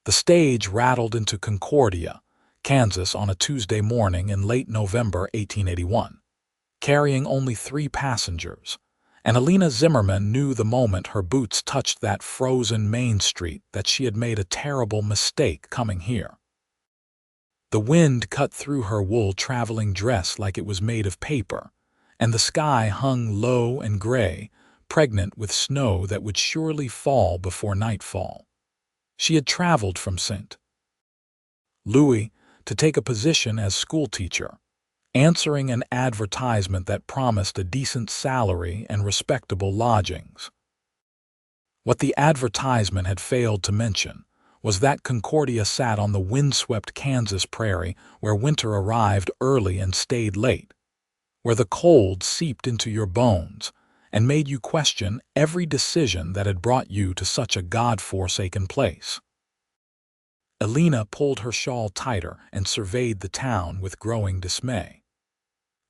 The stage rattled into Concordia, Kansas on a Tuesday morning in late November 1881, carrying only 3 passengers, and Elena Zimmerman knew the moment her boots touched that frozen Main Street that she had made a terrible mistake coming here. The wind cut through her wool traveling dress like it was made of paper, and the sky hung low and gray, pregnant with snow that would surely fall before nightfall. She had traveled from St. Louis to take a position as schoolteacher, answering an advertisement that promised a decent salary and respectable lodgings. What the advertisement had failed to mention was that Concordia sat on the windswept Kansas prairie where winter arrived early and stayed late, where the cold seeped into your bones and made you question every decision that had brought you to such a God-forsaken place. Elena pulled her shawl tighter and surveyed the town with growing dismay.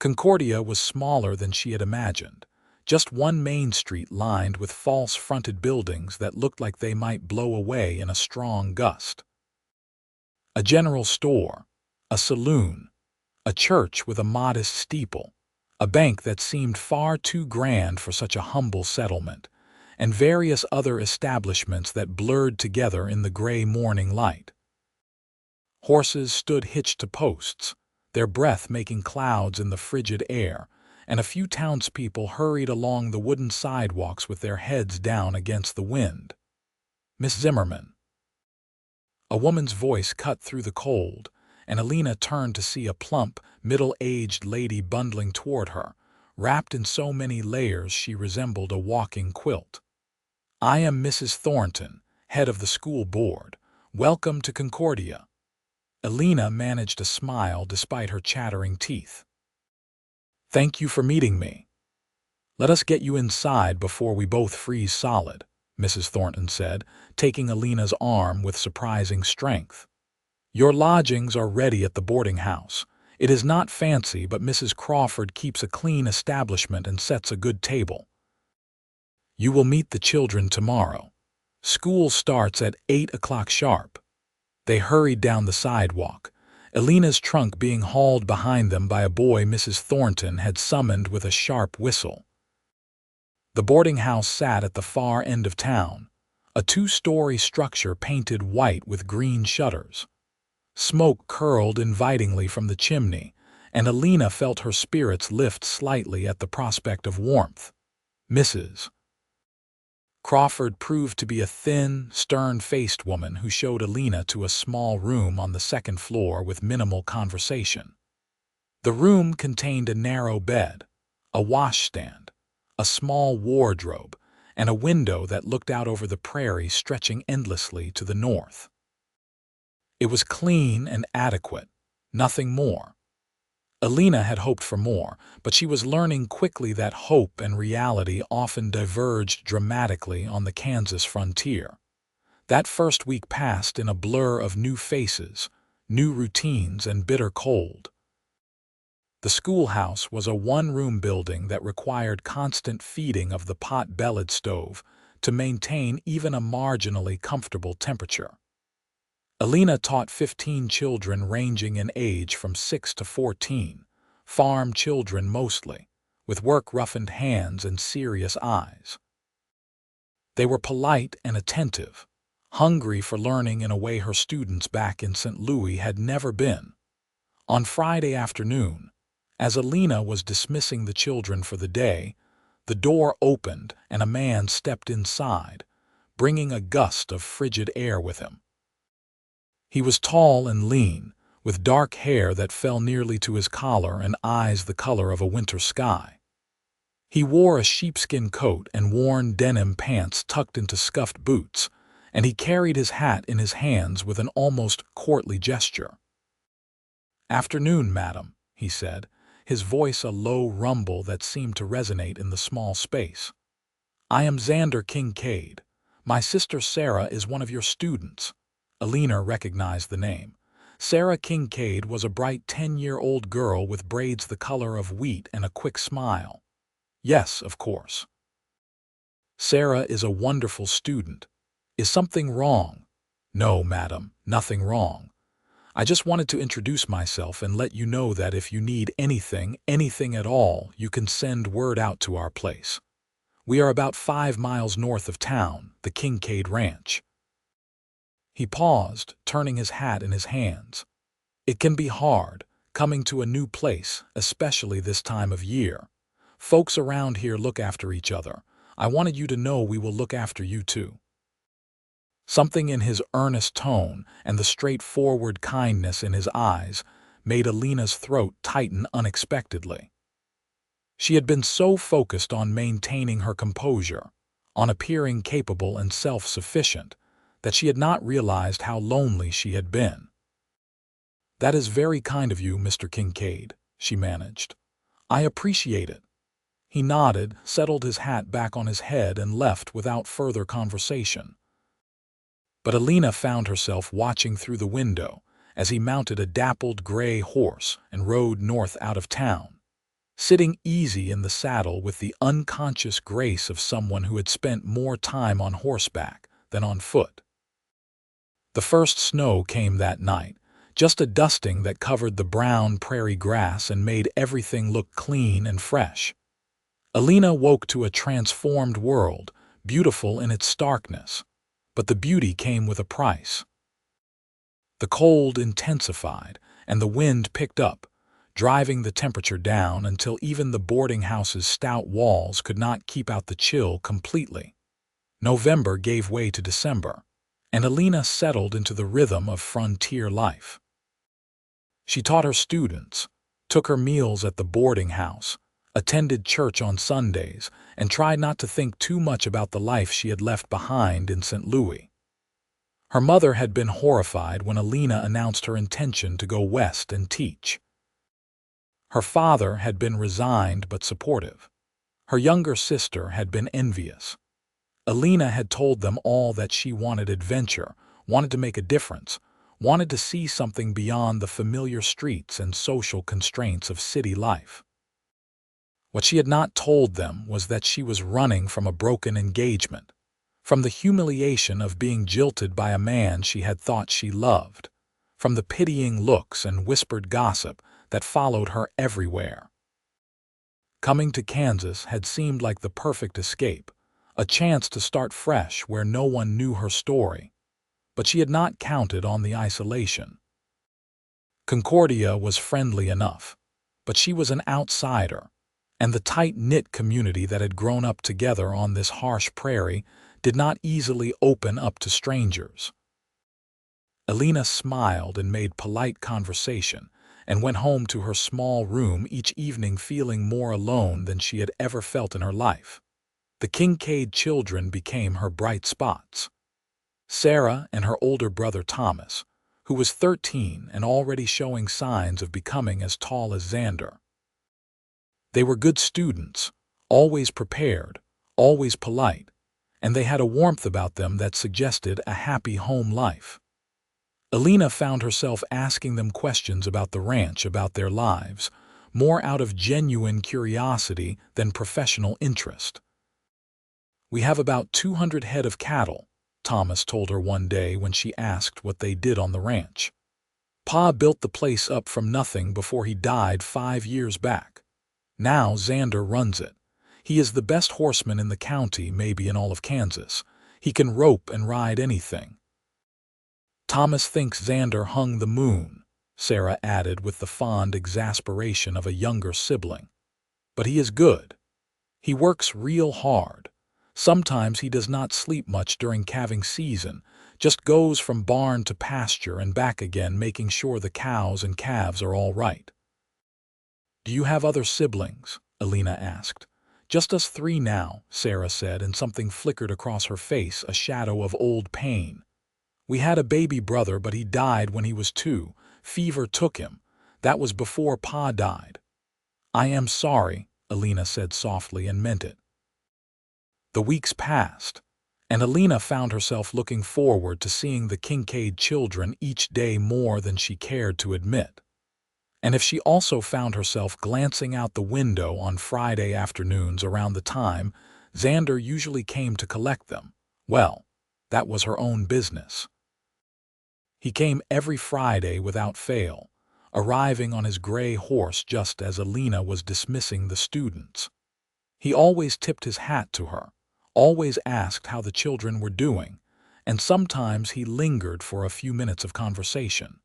Concordia was smaller than she had imagined, just one main street lined with false-fronted buildings that looked like they might blow away in a strong gust. A general store, a saloon, a church with a modest steeple, a bank that seemed far too grand for such a humble settlement, and various other establishments that blurred together in the gray morning light. Horses stood hitched to posts, their breath making clouds in the frigid air, and a few townspeople hurried along the wooden sidewalks with their heads down against the wind. "Miss Zimmerman." A woman's voice cut through the cold, and Elena turned to see a plump, middle-aged lady bundling toward her, wrapped in so many layers she resembled a walking quilt. "I am Mrs. Thornton, head of the school board. Welcome to Concordia." Elena managed a smile despite her chattering teeth. "Thank you for meeting me. Let us get you inside before we both freeze solid," Mrs. Thornton said, taking Elena's arm with surprising strength. "Your lodgings are ready at the boarding house. It is not fancy, but Mrs. Crawford keeps a clean establishment and sets a good table. You will meet the children tomorrow. School starts at 8 o'clock sharp." They hurried down the sidewalk, Elena's trunk being hauled behind them by a boy Mrs. Thornton had summoned with a sharp whistle. The boarding house sat at the far end of town, a 2-story structure painted white with green shutters. Smoke curled invitingly from the chimney, and Elena felt her spirits lift slightly at the prospect of warmth. Mrs. Crawford proved to be a thin, stern-faced woman who showed Elena to a small room on the 2nd floor with minimal conversation. The room contained a narrow bed, a washstand, a small wardrobe, and a window that looked out over the prairie stretching endlessly to the north. It was clean and adequate, nothing more. Elena had hoped for more, but she was learning quickly that hope and reality often diverged dramatically on the Kansas frontier. That first week passed in a blur of new faces, new routines, and bitter cold. The schoolhouse was a 1-room building that required constant feeding of the pot-bellied stove to maintain even a marginally comfortable temperature. Elena taught 15 children ranging in age from 6 to 14, farm children mostly, with work-roughened hands and serious eyes. They were polite and attentive, hungry for learning in a way her students back in St. Louis had never been. On Friday afternoon, as Elena was dismissing the children for the day, the door opened and a man stepped inside, bringing a gust of frigid air with him. He was tall and lean, with dark hair that fell nearly to his collar and eyes the color of a winter sky. He wore a sheepskin coat and worn denim pants tucked into scuffed boots, and he carried his hat in his hands with an almost courtly gesture. "Afternoon, madam," he said, his voice a low rumble that seemed to resonate in the small space. "I am Xander Kincaid. My sister Sarah is one of your students." Elena recognized the name. Sarah Kincaid was a bright 10-year-old girl with braids the color of wheat and a quick smile. "Yes, of course." "Sarah is a wonderful student. Is something wrong?" "No, madam, nothing wrong. I just wanted to introduce myself and let you know that if you need anything at all, you can send word out to our place. We are about 5 miles north of town, the Kincaid Ranch." He paused, turning his hat in his hands. It can be hard, coming to a new place, especially this time of year. Folks around here look after each other. I wanted you to know we will look after you too. Something in his earnest tone and the straightforward kindness in his eyes made Elena's throat tighten unexpectedly. She had been so focused on maintaining her composure, on appearing capable and self-sufficient, that she had not realized how lonely she had been. "That is very kind of you, Mr. Kincaid," she managed. "I appreciate it." He nodded, settled his hat back on his head, and left without further conversation. But Elena found herself watching through the window as he mounted a dappled gray horse and rode north out of town, sitting easy in the saddle with the unconscious grace of someone who had spent more time on horseback than on foot. The first snow came that night, just a dusting that covered the brown prairie grass and made everything look clean and fresh. Elena woke to a transformed world, beautiful in its starkness, but the beauty came with a price. The cold intensified, and the wind picked up, driving the temperature down until even the boarding house's stout walls could not keep out the chill completely. November gave way to December, and Elena settled into the rhythm of frontier life. She taught her students, took her meals at the boarding house, attended church on Sundays, and tried not to think too much about the life she had left behind in St. Louis. Her mother had been horrified when Elena announced her intention to go west and teach. Her father had been resigned but supportive. Her younger sister had been envious. Elena had told them all that she wanted adventure, wanted to make a difference, wanted to see something beyond the familiar streets and social constraints of city life. What she had not told them was that she was running from a broken engagement, from the humiliation of being jilted by a man she had thought she loved, from the pitying looks and whispered gossip that followed her everywhere. Coming to Kansas had seemed like the perfect escape, a chance to start fresh where no one knew her story, but she had not counted on the isolation. Concordia was friendly enough, but she was an outsider, and the tight-knit community that had grown up together on this harsh prairie did not easily open up to strangers. Elena smiled and made polite conversation and went home to her small room each evening feeling more alone than she had ever felt in her life. The Kincaid children became her bright spots. Sarah and her older brother Thomas, who was 13 and already showing signs of becoming as tall as Xander. They were good students, always prepared, always polite, and they had a warmth about them that suggested a happy home life. Elena found herself asking them questions about the ranch, about their lives, more out of genuine curiosity than professional interest. "We have about 200 head of cattle," Thomas told her one day when she asked what they did on the ranch. "Pa built the place up from nothing before he died 5 years back. Now Xander runs it. He is the best horseman in the county, maybe in all of Kansas. He can rope and ride anything." "Thomas thinks Xander hung the moon," Sarah added with the fond exasperation of a younger sibling. "But he is good. He works real hard. Sometimes he does not sleep much during calving season, just goes from barn to pasture and back again making sure the cows and calves are all right." "Do you have other siblings?" Elena asked. "Just us 3 now," Sarah said, and something flickered across her face, a shadow of old pain. "We had a baby brother, but he died when he was 2. Fever took him. That was before Pa died." "I am sorry," Elena said softly, and meant it. The weeks passed, and Elena found herself looking forward to seeing the Kincaid children each day more than she cared to admit. And if she also found herself glancing out the window on Friday afternoons around the time Xander usually came to collect them, well, that was her own business. He came every Friday without fail, arriving on his gray horse just as Elena was dismissing the students. He always tipped his hat to her, always asked how the children were doing, and sometimes he lingered for a few minutes of conversation.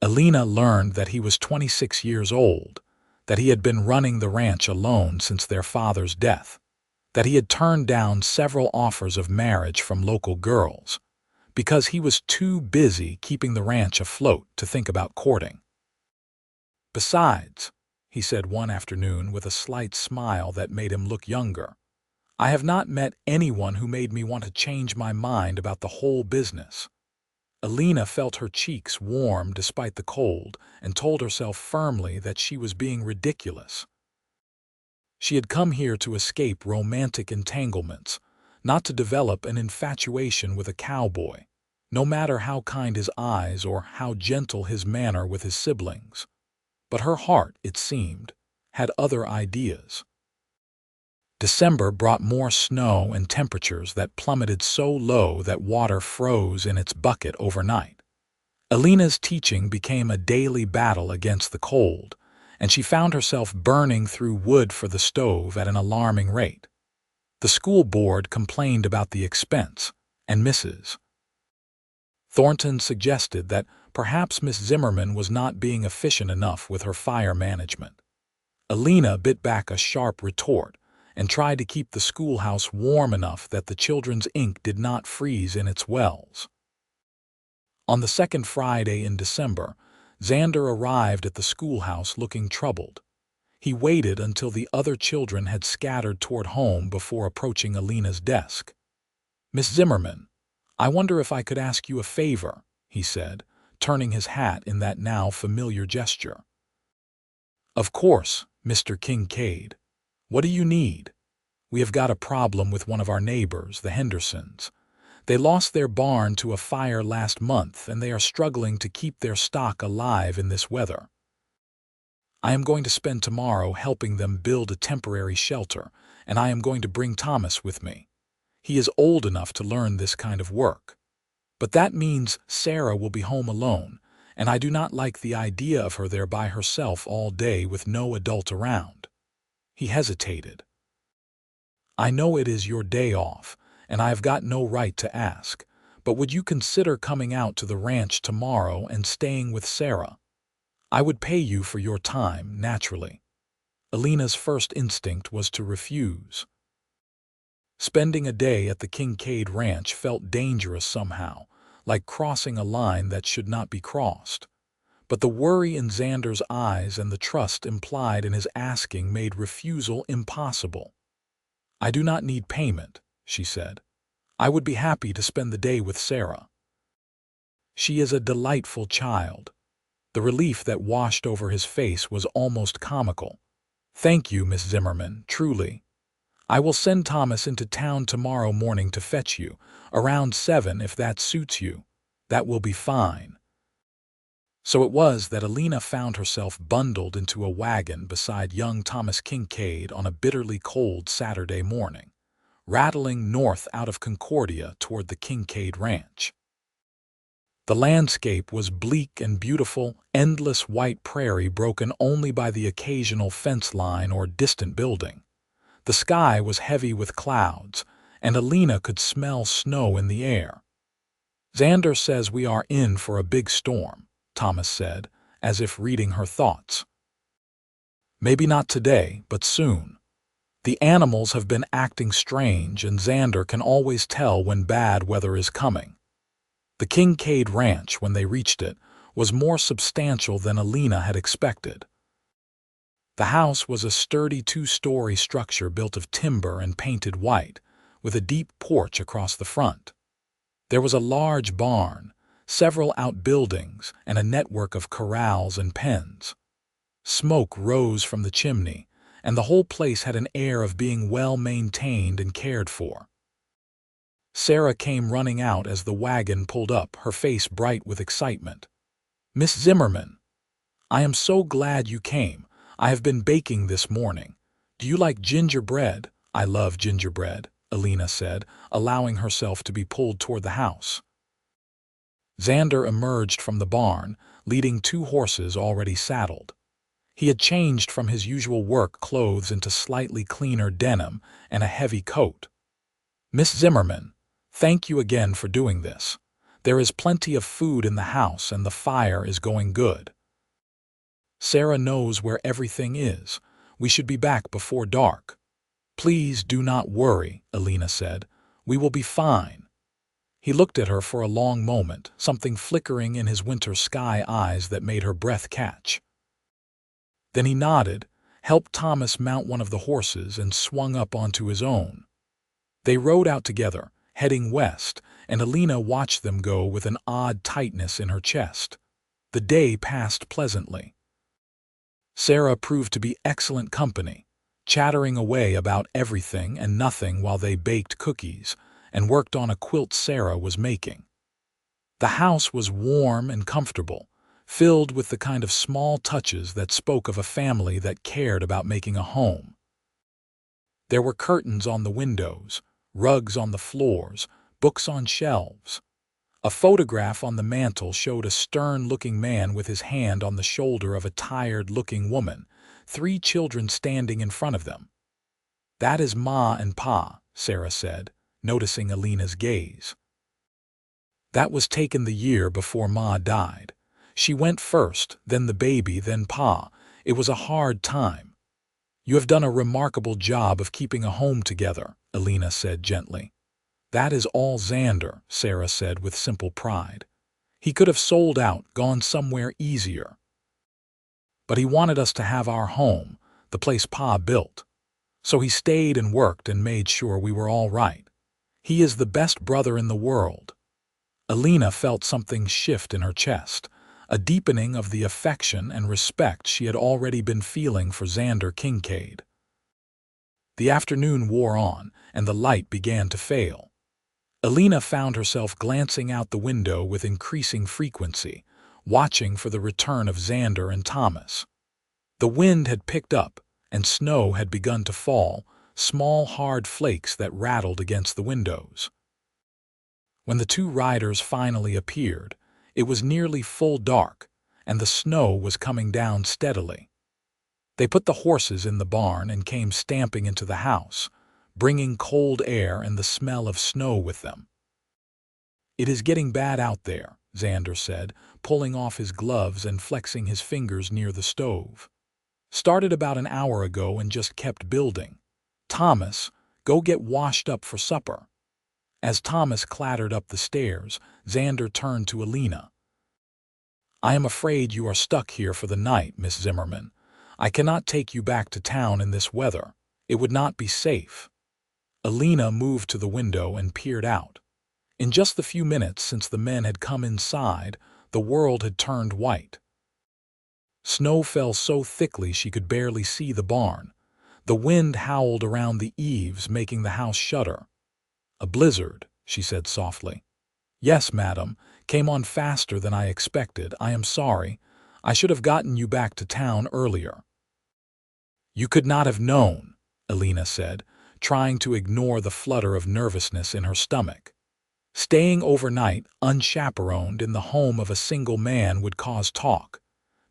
Elena learned that he was 26 years old, that he had been running the ranch alone since their father's death, that he had turned down several offers of marriage from local girls, because he was too busy keeping the ranch afloat to think about courting. "Besides," he said one afternoon with a slight smile that made him look younger, "I have not met anyone who made me want to change my mind about the whole business." Elena felt her cheeks warm despite the cold and told herself firmly that she was being ridiculous. She had come here to escape romantic entanglements, not to develop an infatuation with a cowboy, no matter how kind his eyes or how gentle his manner with his siblings. But her heart, it seemed, had other ideas. December brought more snow and temperatures that plummeted so low that water froze in its bucket overnight. Elena's teaching became a daily battle against the cold, and she found herself burning through wood for the stove at an alarming rate. The school board complained about the expense, and Mrs. Thornton suggested that perhaps Miss Zimmerman was not being efficient enough with her fire management. Elena bit back a sharp retort and tried to keep the schoolhouse warm enough that the children's ink did not freeze in its wells. On the second Friday in December, Xander arrived at the schoolhouse looking troubled. He waited until the other children had scattered toward home before approaching Elena's desk. "Miss Zimmerman, I wonder if I could ask you a favor," he said, turning his hat in that now familiar gesture. "Of course, Mr. Kincaid. What do you need?" "We have got a problem with one of our neighbors, the Hendersons. They lost their barn to a fire last month, and they are struggling to keep their stock alive in this weather. I am going to spend tomorrow helping them build a temporary shelter, and I am going to bring Thomas with me. He is old enough to learn this kind of work. But that means Sarah will be home alone, and I do not like the idea of her there by herself all day with no adult around." He hesitated. "I know it is your day off, and I have got no right to ask, but would you consider coming out to the ranch tomorrow and staying with Sarah? I would pay you for your time, naturally." Elena's first instinct was to refuse. Spending a day at the Kincaid ranch felt dangerous somehow, like crossing a line that should not be crossed. But the worry in Xander's eyes and the trust implied in his asking made refusal impossible. "I do not need payment," she said. "I would be happy to spend the day with Sarah. She is a delightful child." The relief that washed over his face was almost comical. "Thank you, Miss Zimmerman, truly. I will send Thomas into town tomorrow morning to fetch you, around 7 if that suits you. That will be fine." So it was that Elena found herself bundled into a wagon beside young Thomas Kincaid on a bitterly cold Saturday morning, rattling north out of Concordia toward the Kincaid ranch. The landscape was bleak and beautiful, endless white prairie broken only by the occasional fence line or distant building. The sky was heavy with clouds, and Elena could smell snow in the air. "Xander says we are in for a big storm," Thomas said, as if reading her thoughts. "Maybe not today, but soon. The animals have been acting strange, and Xander can always tell when bad weather is coming." The Kincaid ranch, when they reached it, was more substantial than Elena had expected. The house was a sturdy 2-story structure built of timber and painted white, with a deep porch across the front. There was a large barn, several outbuildings, and a network of corrals and pens. Smoke rose from the chimney, and the whole place had an air of being well maintained and cared for. Sarah came running out as the wagon pulled up, her face bright with excitement. "Miss Zimmerman, I am so glad you came. I have been baking this morning. Do you like gingerbread?" "I love gingerbread," Elena said, allowing herself to be pulled toward the house. Xander emerged from the barn, leading 2 horses already saddled. He had changed from his usual work clothes into slightly cleaner denim and a heavy coat. "Miss Zimmerman, thank you again for doing this. There is plenty of food in the house and the fire is going good. Sarah knows where everything is. We should be back before dark." "Please do not worry," Elena said. "We will be fine." He looked at her for a long moment, something flickering in his winter sky eyes that made her breath catch. Then he nodded, helped Thomas mount one of the horses, and swung up onto his own. They rode out together, heading west, and Elena watched them go with an odd tightness in her chest. The day passed pleasantly. Sarah proved to be excellent company, chattering away about everything and nothing while they baked cookies and worked on a quilt Sarah was making. The house was warm and comfortable, filled with the kind of small touches that spoke of a family that cared about making a home. There were curtains on the windows, rugs on the floors, books on shelves. A photograph on the mantel showed a stern-looking man with his hand on the shoulder of a tired-looking woman, 3 children standing in front of them. "That is Ma and Pa," Sarah said, noticing Elena's gaze. "That was taken the year before Ma died. She went first, then the baby, then Pa. It was a hard time." "You have done a remarkable job of keeping a home together," Elena said gently. "That is all Xander," Sarah said with simple pride. "He could have sold out, gone somewhere easier. But he wanted us to have our home, the place Pa built. So he stayed and worked and made sure we were all right. He is the best brother in the world." Elena felt something shift in her chest, a deepening of the affection and respect she had already been feeling for Xander Kincaid. The afternoon wore on, and the light began to fail. Elena found herself glancing out the window with increasing frequency, watching for the return of Xander and Thomas. The wind had picked up, and snow had begun to fall, small hard flakes that rattled against the windows. When the 2 riders finally appeared, it was nearly full dark, and the snow was coming down steadily. They put the horses in the barn and came stamping into the house, bringing cold air and the smell of snow with them. "It is getting bad out there," Xander said, pulling off his gloves and flexing his fingers near the stove. "Started about an hour ago and just kept building. Thomas, go get washed up for supper." As Thomas clattered up the stairs, Xander turned to Elena. "I am afraid you are stuck here for the night, Miss Zimmerman. I cannot take you back to town in this weather. It would not be safe." Elena moved to the window and peered out. In just the few minutes since the men had come inside, the world had turned white. Snow fell so thickly she could barely see the barn. The wind howled around the eaves, making the house shudder. "A blizzard," she said softly. "Yes, madam, came on faster than I expected. I am sorry. I should have gotten you back to town earlier." "You could not have known," Elena said, trying to ignore the flutter of nervousness in her stomach. Staying overnight, unchaperoned, in the home of a single man would cause talk.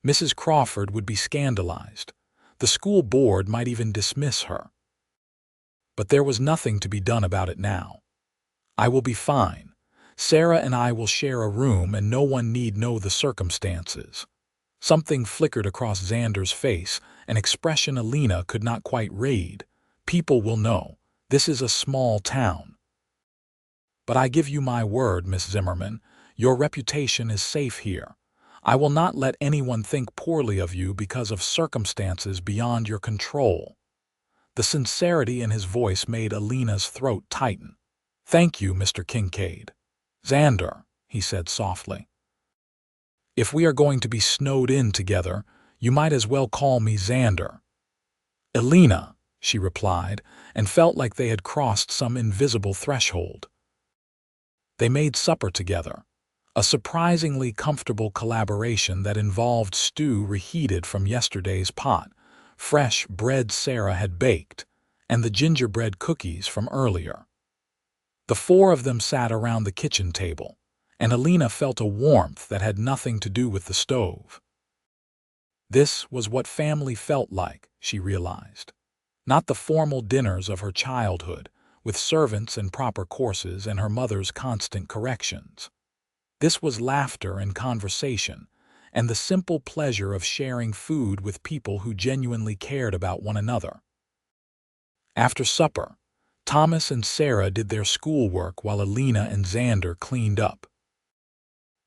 Mrs. Crawford would be scandalized. The school board might even dismiss her. But there was nothing to be done about it now. "I will be fine. Sarah and I will share a room and no one need know the circumstances." Something flickered across Xander's face, an expression Elena could not quite read. "People will know. This is a small town." "But I give you my word, Miss Zimmerman, your reputation is safe here. I will not let anyone think poorly of you because of circumstances beyond your control." The sincerity in his voice made Elena's throat tighten. "Thank you, Mr. Kincaid." "Xander," he said softly. "If we are going to be snowed in together, you might as well call me Xander." "Elena," she replied, and felt like they had crossed some invisible threshold. They made supper together, a surprisingly comfortable collaboration that involved stew reheated from yesterday's pot, fresh bread Sarah had baked, and the gingerbread cookies from earlier. The 4 of them sat around the kitchen table, and Elena felt a warmth that had nothing to do with the stove. This was what family felt like, she realized. Not the formal dinners of her childhood, with servants and proper courses and her mother's constant corrections. This was laughter and conversation, and the simple pleasure of sharing food with people who genuinely cared about one another. After supper, Thomas and Sarah did their schoolwork while Elena and Xander cleaned up.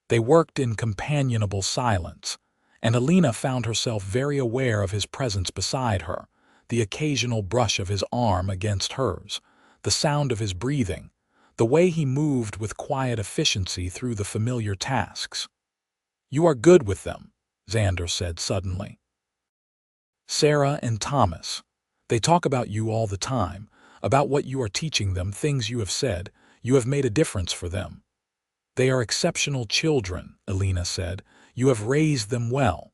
They worked in companionable silence, and Elena found herself very aware of his presence beside her, the occasional brush of his arm against hers, the sound of his breathing, the way he moved with quiet efficiency through the familiar tasks. "You are good with them," Xander said suddenly. "Sarah and Thomas, they talk about you all the time, about what you are teaching them, things you have said. You have made a difference for them." "They are exceptional children," Elena said. "You have raised them well.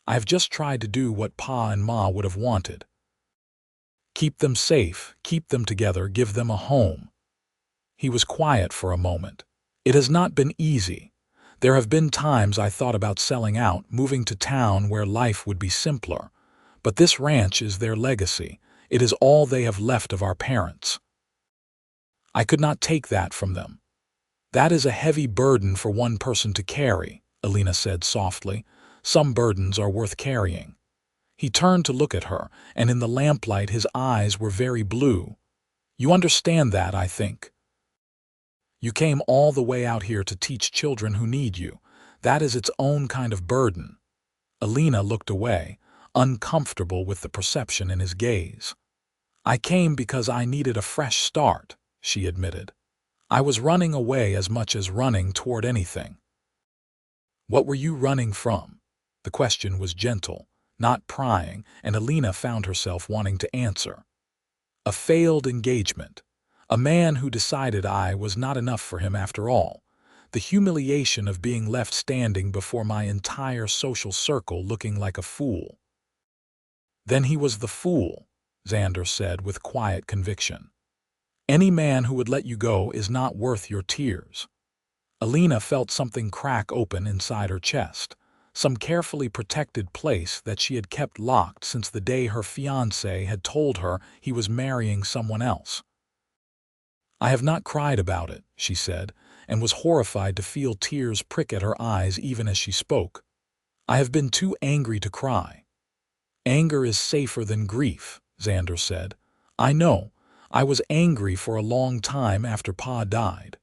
I have just tried to do what Pa and Ma would have wanted. Keep them safe, keep them together, give them a home." He was quiet for a moment. "It has not been easy. There have been times I thought about selling out, moving to town where life would be simpler. But this ranch is their legacy. It is all they have left of our parents. I could not take that from them." "That is a heavy burden for one person to carry," Elena said softly. "Some burdens are worth carrying." He turned to look at her, and in the lamplight his eyes were very blue. "You understand that, I think. You came all the way out here to teach children who need you. That is its own kind of burden." Elena looked away, uncomfortable with the perception in his gaze. "I came because I needed a fresh start," she admitted. "I was running away as much as running toward anything." "What were you running from?" The question was gentle, not prying, and Elena found herself wanting to answer. "A failed engagement. A man who decided I was not enough for him after all. The humiliation of being left standing before my entire social circle looking like a fool." "Then he was the fool," Xander said with quiet conviction. "Any man who would let you go is not worth your tears." Elena felt something crack open inside her chest, some carefully protected place that she had kept locked since the day her fiancé had told her he was marrying someone else. "I have not cried about it," she said, and was horrified to feel tears prick at her eyes even as she spoke. "I have been too angry to cry." "Anger is safer than grief," Xander said. "I know. I was angry for a long time after Pa died.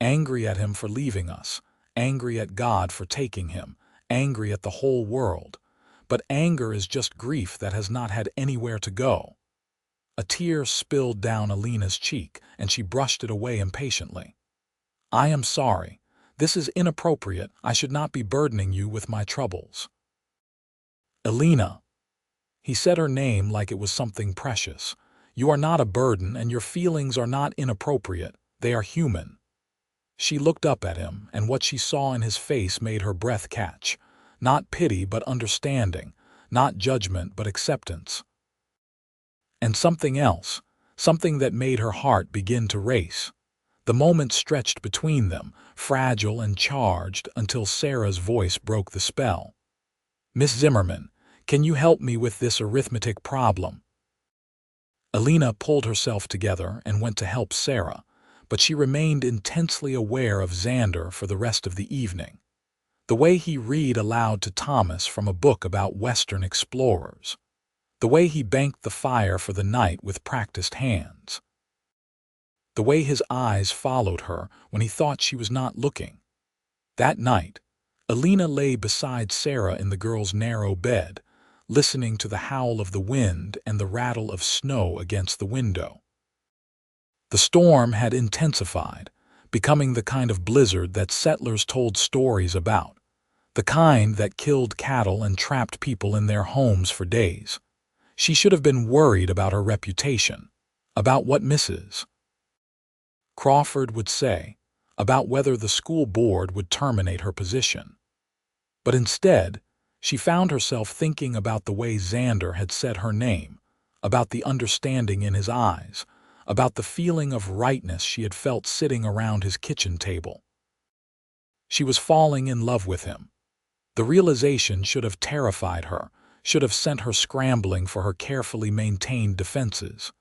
Angry at him for leaving us, angry at God for taking him, angry at the whole world. But anger is just grief that has not had anywhere to go." A tear spilled down Elena's cheek, and she brushed it away impatiently. "I am sorry. This is inappropriate. I should not be burdening you with my troubles." "Elena." He said her name like it was something precious. "You are not a burden, and your feelings are not inappropriate. They are human." She looked up at him, and what she saw in his face made her breath catch. Not pity, but understanding. Not judgment, but acceptance. And something else, something that made her heart begin to race. The moment stretched between them, fragile and charged, until Sarah's voice broke the spell. "Miss Zimmerman, can you help me with this arithmetic problem?" Elena pulled herself together and went to help Sarah, but she remained intensely aware of Xander for the rest of the evening. The way he read aloud to Thomas from a book about Western explorers. The way he banked the fire for the night with practiced hands. The way his eyes followed her when he thought she was not looking. That night, Elena lay beside Sarah in the girl's narrow bed, listening to the howl of the wind and the rattle of snow against the window. The storm had intensified, becoming the kind of blizzard that settlers told stories about, the kind that killed cattle and trapped people in their homes for days. She should have been worried about her reputation, about what Mrs. Crawford would say, about whether the school board would terminate her position. But instead, she found herself thinking about the way Xander had said her name, about the understanding in his eyes, about the feeling of rightness she had felt sitting around his kitchen table. She was falling in love with him. The realization should have terrified her, should have sent her scrambling for her carefully maintained defenses.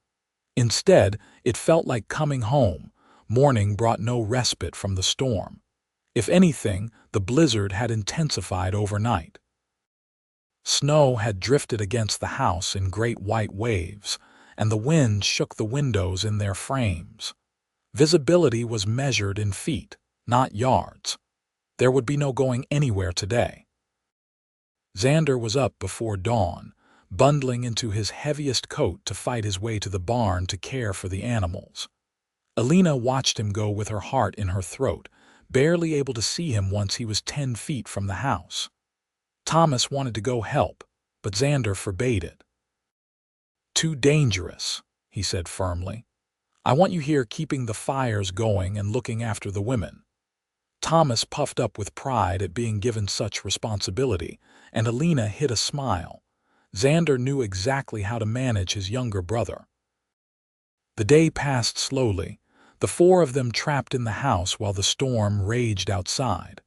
Instead, it felt like coming home. Morning brought no respite from the storm. If anything, the blizzard had intensified overnight. Snow had drifted against the house in great white waves, and the wind shook the windows in their frames. Visibility was measured in feet, not yards. There would be no going anywhere today. Xander was up before dawn, bundling into his heaviest coat to fight his way to the barn to care for the animals. Elena watched him go with her heart in her throat, barely able to see him once he was 10 feet from the house. Thomas wanted to go help, but Xander forbade it. "Too dangerous," he said firmly. "I want you here keeping the fires going and looking after the women." Thomas puffed up with pride at being given such responsibility, and Elena hid a smile. Xander knew exactly how to manage his younger brother. The day passed slowly, the four of them trapped in the house while the storm raged outside.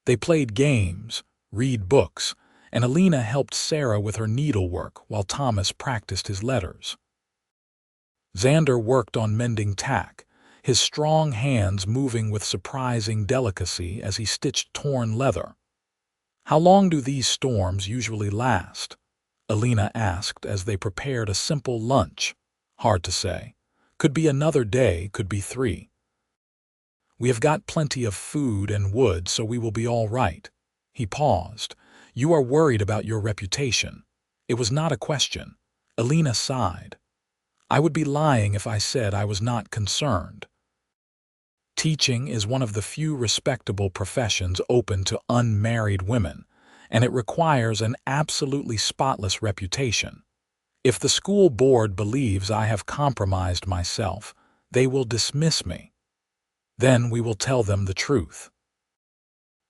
They played games, read books, and Elena helped Sarah with her needlework while Thomas practiced his letters. Xander worked on mending tack, his strong hands moving with surprising delicacy as he stitched torn leather. "How long do these storms usually last?" Elena asked as they prepared a simple lunch. "Hard to say. Could be another day, could be 3. We have got plenty of food and wood, so we will be all right." He paused. "You are worried about your reputation." It was not a question. Elena sighed. "I would be lying if I said I was not concerned. Teaching is one of the few respectable professions open to unmarried women, and it requires an absolutely spotless reputation. If the school board believes I have compromised myself, they will dismiss me. Then we will tell them the truth.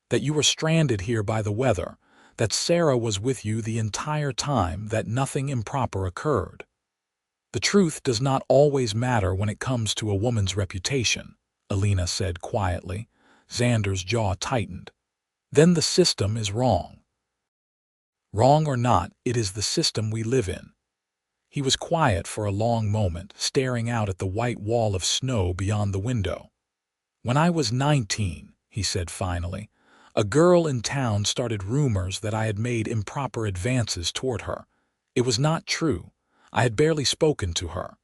That you were stranded here by the weather, that Sarah was with you the entire time, that nothing improper occurred. The truth does not always matter when it comes to a woman's reputation," Elena said quietly. Xander's jaw tightened. "Then the system is wrong." "Wrong or not, it is the system we live in." He was quiet for a long moment, staring out at the white wall of snow beyond the window. "When I was 19, he said finally, "a girl in town started rumors that I had made improper advances toward her. It was not true. I had barely spoken to her.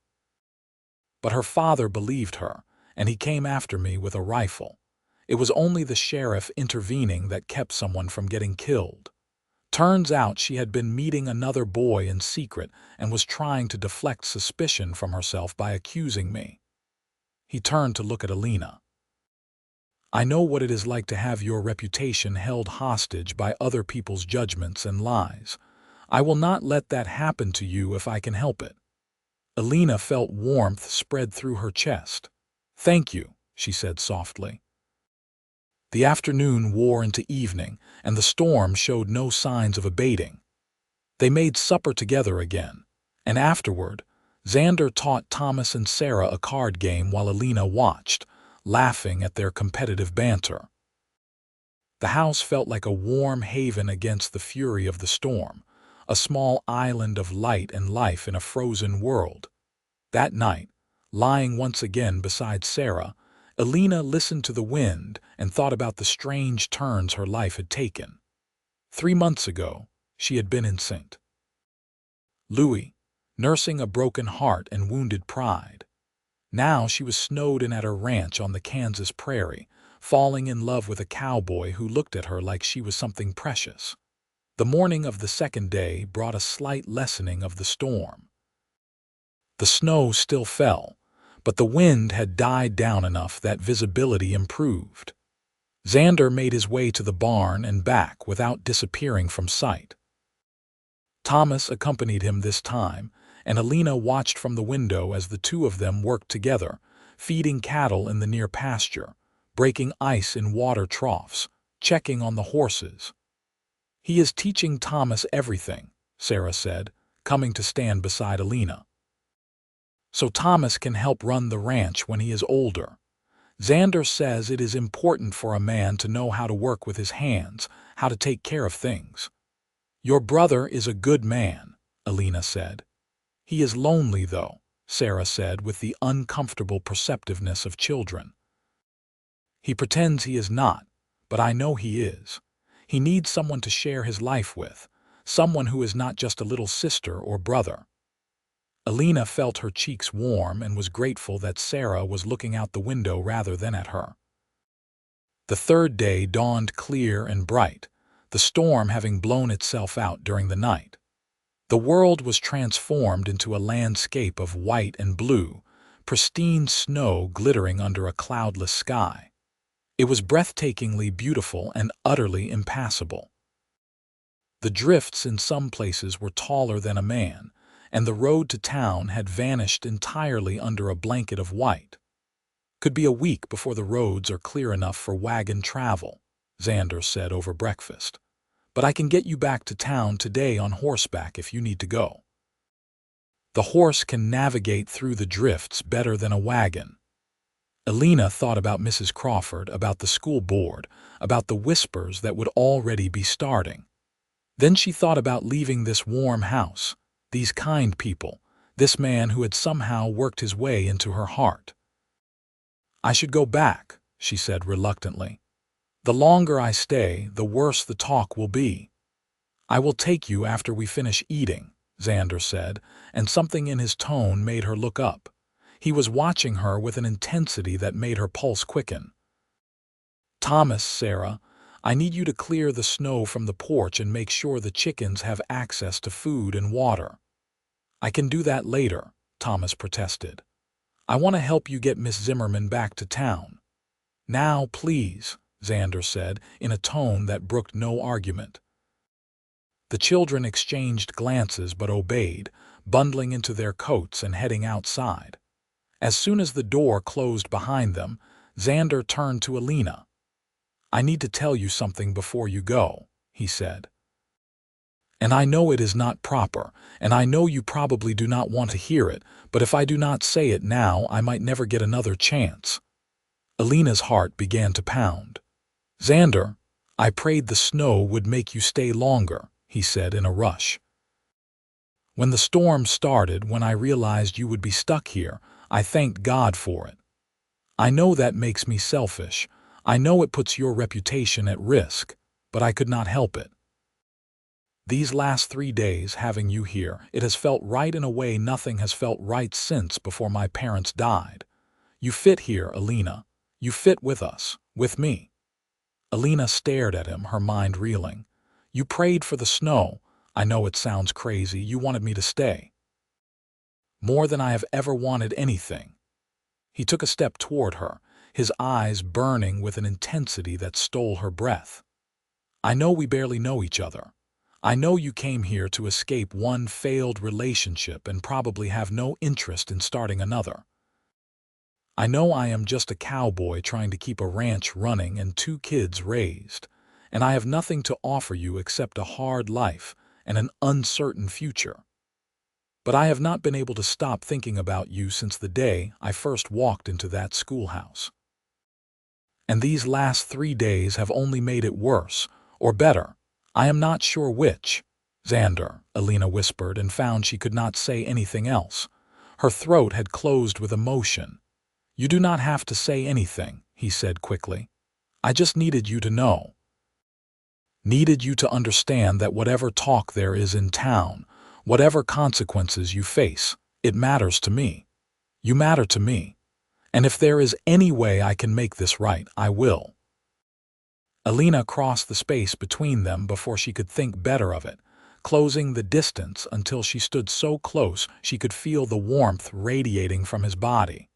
But her father believed her, and he came after me with a rifle. It was only the sheriff intervening that kept someone from getting killed. Turns out she had been meeting another boy in secret and was trying to deflect suspicion from herself by accusing me." He turned to look at Elena. "I know what it is like to have your reputation held hostage by other people's judgments and lies. I will not let that happen to you if I can help it." Elena felt warmth spread through her chest. "Thank you," she said softly. The afternoon wore into evening, and the storm showed no signs of abating. They made supper together again, and afterward, Xander taught Thomas and Sarah a card game while Elena watched, laughing at their competitive banter. The house felt like a warm haven against the fury of the storm, a small island of light and life in a frozen world. That night, lying once again beside Sarah, Elena listened to the wind and thought about the strange turns her life had taken. 3 months ago, she had been in St. Louis, nursing a broken heart and wounded pride. Now she was snowed in at her ranch on the Kansas prairie, falling in love with a cowboy who looked at her like she was something precious. The morning of the second day brought a slight lessening of the storm. The snow still fell, but the wind had died down enough that visibility improved. Xander made his way to the barn and back without disappearing from sight. Thomas accompanied him this time, and Elena watched from the window as the two of them worked together, feeding cattle in the near pasture, breaking ice in water troughs, checking on the horses. "He is teaching Thomas everything," Sarah said, coming to stand beside Elena. "So Thomas can help run the ranch when he is older." Xander says it is important for a man to know how to work with his hands, how to take care of things. Your brother is a good man, Elena said. He is lonely, though, Sarah said with the uncomfortable perceptiveness of children. He pretends he is not, but I know he is. He needs someone to share his life with, someone who is not just a little sister or brother. Elena felt her cheeks warm and was grateful that Sarah was looking out the window rather than at her. The third day dawned clear and bright, the storm having blown itself out during the night. The world was transformed into a landscape of white and blue, pristine snow glittering under a cloudless sky. It was breathtakingly beautiful and utterly impassable. The drifts in some places were taller than a man, and the road to town had vanished entirely under a blanket of white. Could be a week before the roads are clear enough for wagon travel, Xander said over breakfast. But I can get you back to town today on horseback if you need to go. The horse can navigate through the drifts better than a wagon. Elena thought about Mrs. Crawford, about the school board, about the whispers that would already be starting. Then she thought about leaving this warm house, these kind people, this man who had somehow worked his way into her heart. I should go back, she said reluctantly. The longer I stay, the worse the talk will be. I will take you after we finish eating, Xander said, and something in his tone made her look up. He was watching her with an intensity that made her pulse quicken. Thomas, Sarah, I need you to clear the snow from the porch and make sure the chickens have access to food and water. I can do that later, Thomas protested. I want to help you get Miss Zimmerman back to town. Now, please, Xander said, in a tone that brooked no argument. The children exchanged glances but obeyed, bundling into their coats and heading outside. As soon as the door closed behind them, Xander turned to Elena. I need to tell you something before you go, he said. And I know it is not proper, and I know you probably do not want to hear it, but if I do not say it now, I might never get another chance. Elena's heart began to pound. Xander, I prayed the snow would make you stay longer, he said in a rush. When the storm started, when I realized you would be stuck here, I thanked God for it. I know that makes me selfish. I know it puts your reputation at risk, but I could not help it. These last 3 days having you here, it has felt right in a way nothing has felt right since before my parents died. You fit here, Elena. You fit with us, with me. Elena stared at him, her mind reeling. You prayed for the snow. I know it sounds crazy. You wanted me to stay. More than I have ever wanted anything. He took a step toward her, his eyes burning with an intensity that stole her breath. I know we barely know each other. I know you came here to escape one failed relationship and probably have no interest in starting another. I know I am just a cowboy trying to keep a ranch running and 2 kids raised, and I have nothing to offer you except a hard life and an uncertain future. But I have not been able to stop thinking about you since the day I first walked into that schoolhouse. And these last 3 days have only made it worse, or better. I am not sure which. Xander, Elena whispered and found she could not say anything else. Her throat had closed with emotion. You do not have to say anything, he said quickly. I just needed you to know. Needed you to understand that whatever talk there is in town, whatever consequences you face, it matters to me. You matter to me. And if there is any way I can make this right, I will. Elena crossed the space between them before she could think better of it, closing the distance until she stood so close she could feel the warmth radiating from his body.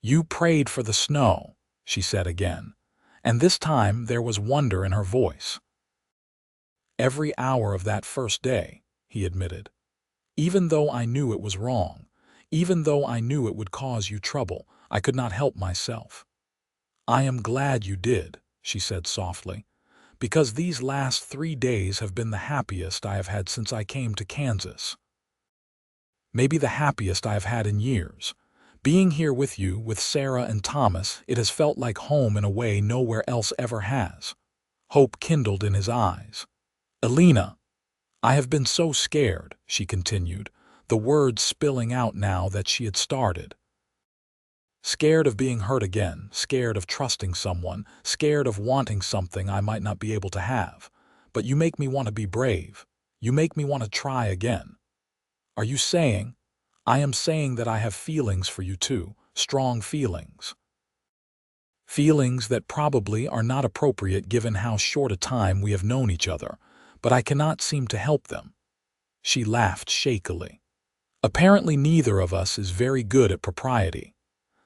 You prayed for the snow, she said again, and this time there was wonder in her voice. Every hour of that first day, he admitted. Even though I knew it was wrong, even though I knew it would cause you trouble, I could not help myself. I am glad you did, she said softly, because these last 3 days have been the happiest I have had since I came to Kansas. Maybe the happiest I have had in years, Being here with you, with Sarah and Thomas, it has felt like home in a way nowhere else ever has. Hope kindled in his eyes. Elena, I have been so scared, she continued, the words spilling out now that she had started. Scared of being hurt again, scared of trusting someone, scared of wanting something I might not be able to have. But you make me want to be brave. You make me want to try again. Are you saying? I am saying that I have feelings for you too, strong feelings. Feelings that probably are not appropriate given how short a time we have known each other, but I cannot seem to help them. She laughed shakily. Apparently neither of us is very good at propriety.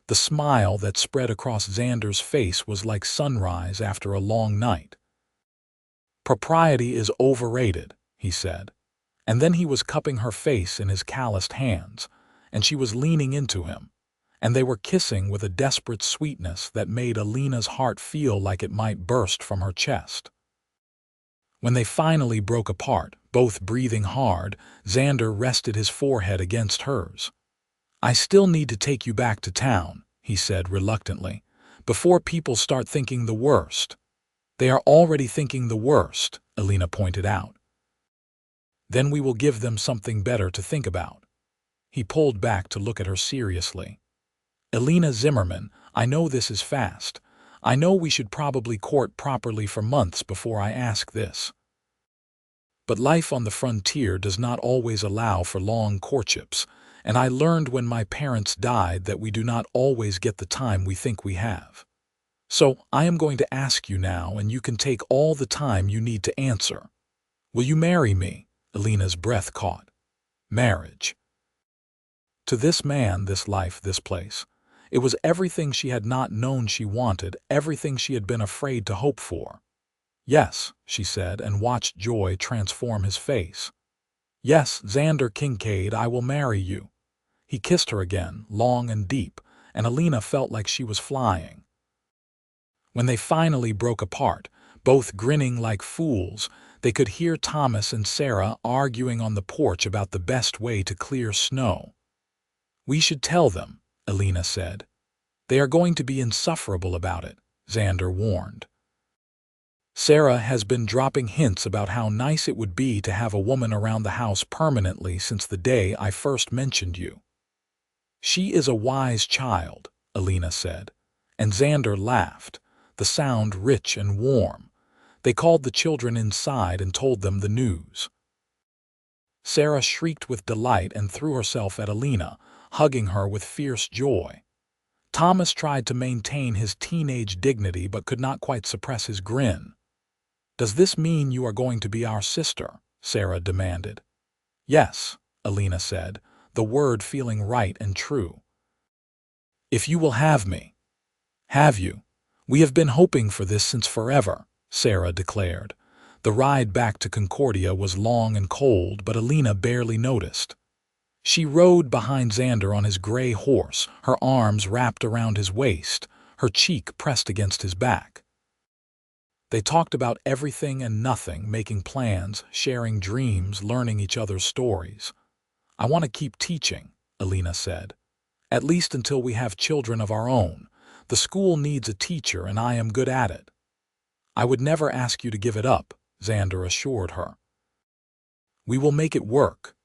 The smile that spread across Xander's face was like sunrise after a long night. Propriety is overrated, he said. And then he was cupping her face in his calloused hands, and she was leaning into him, and they were kissing with a desperate sweetness that made Elena's heart feel like it might burst from her chest. When they finally broke apart, both breathing hard, Xander rested his forehead against hers. I still need to take you back to town, he said reluctantly, before people start thinking the worst. They are already thinking the worst, Elena pointed out. Then we will give them something better to think about. He pulled back to look at her seriously. Elena Zimmerman, I know this is fast. I know we should probably court properly for months before I ask this. But life on the frontier does not always allow for long courtships, and I learned when my parents died that we do not always get the time we think we have. So I am going to ask you now, and you can take all the time you need to answer. Will you marry me? Elena's breath caught. Marriage. To this man, this life, this place. It was everything she had not known she wanted, everything she had been afraid to hope for. Yes, she said, and watched joy transform his face. Yes, Xander Kincaid, I will marry you. He kissed her again, long and deep, and Elena felt like she was flying. When they finally broke apart, both grinning like fools, they could hear Thomas and Sarah arguing on the porch about the best way to clear snow. We should tell them, Elena said. They are going to be insufferable about it, Xander warned. Sarah has been dropping hints about how nice it would be to have a woman around the house permanently since the day I first mentioned you. She is a wise child, Elena said, and Xander laughed, the sound rich and warm. They called the children inside and told them the news. Sarah shrieked with delight and threw herself at Elena, hugging her with fierce joy. Thomas tried to maintain his teenage dignity but could not quite suppress his grin. Does this mean you are going to be our sister? Sarah demanded. Yes, Elena said, the word feeling right and true. If you will have me. Have you? We have been hoping for this since forever, Sarah declared. The ride back to Concordia was long and cold, but Elena barely noticed. She rode behind Xander on his gray horse, her arms wrapped around his waist, her cheek pressed against his back. They talked about everything and nothing, making plans, sharing dreams, learning each other's stories. I want to keep teaching, Elena said. At least until we have children of our own. The school needs a teacher and I am good at it. I would never ask you to give it up, Xander assured her. We will make it work.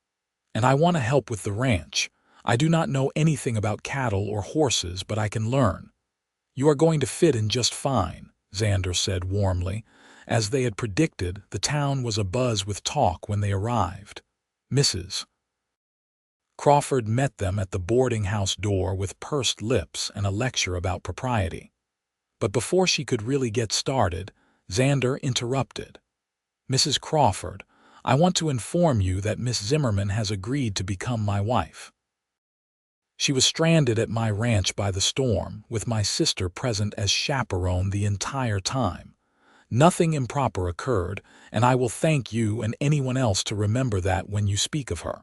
And I want to help with the ranch. I do not know anything about cattle or horses, but I can learn. You are going to fit in just fine, Xander said warmly. As they had predicted, the town was abuzz with talk when they arrived. Mrs. Crawford met them at the boarding house door with pursed lips and a lecture about propriety. But before she could really get started, Xander interrupted. Mrs. Crawford, I want to inform you that Miss Zimmerman has agreed to become my wife. She was stranded at my ranch by the storm, with my sister present as chaperone the entire time. Nothing improper occurred, and I will thank you and anyone else to remember that when you speak of her.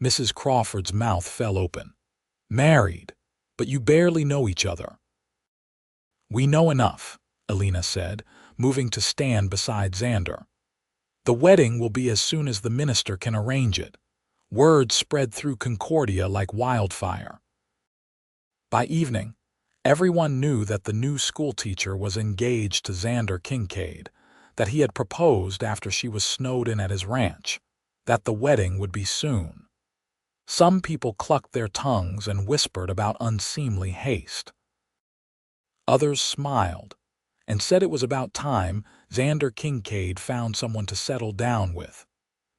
Mrs. Crawford's mouth fell open. Married, but you barely know each other. We know enough, Elena said, moving to stand beside Xander. The wedding will be as soon as the minister can arrange it. Word spread through Concordia like wildfire. By evening, everyone knew that the new schoolteacher was engaged to Xander Kincaid, that he had proposed after she was snowed in at his ranch, that the wedding would be soon. Some people clucked their tongues and whispered about unseemly haste. Others smiled and said it was about time Xander Kincaid found someone to settle down with.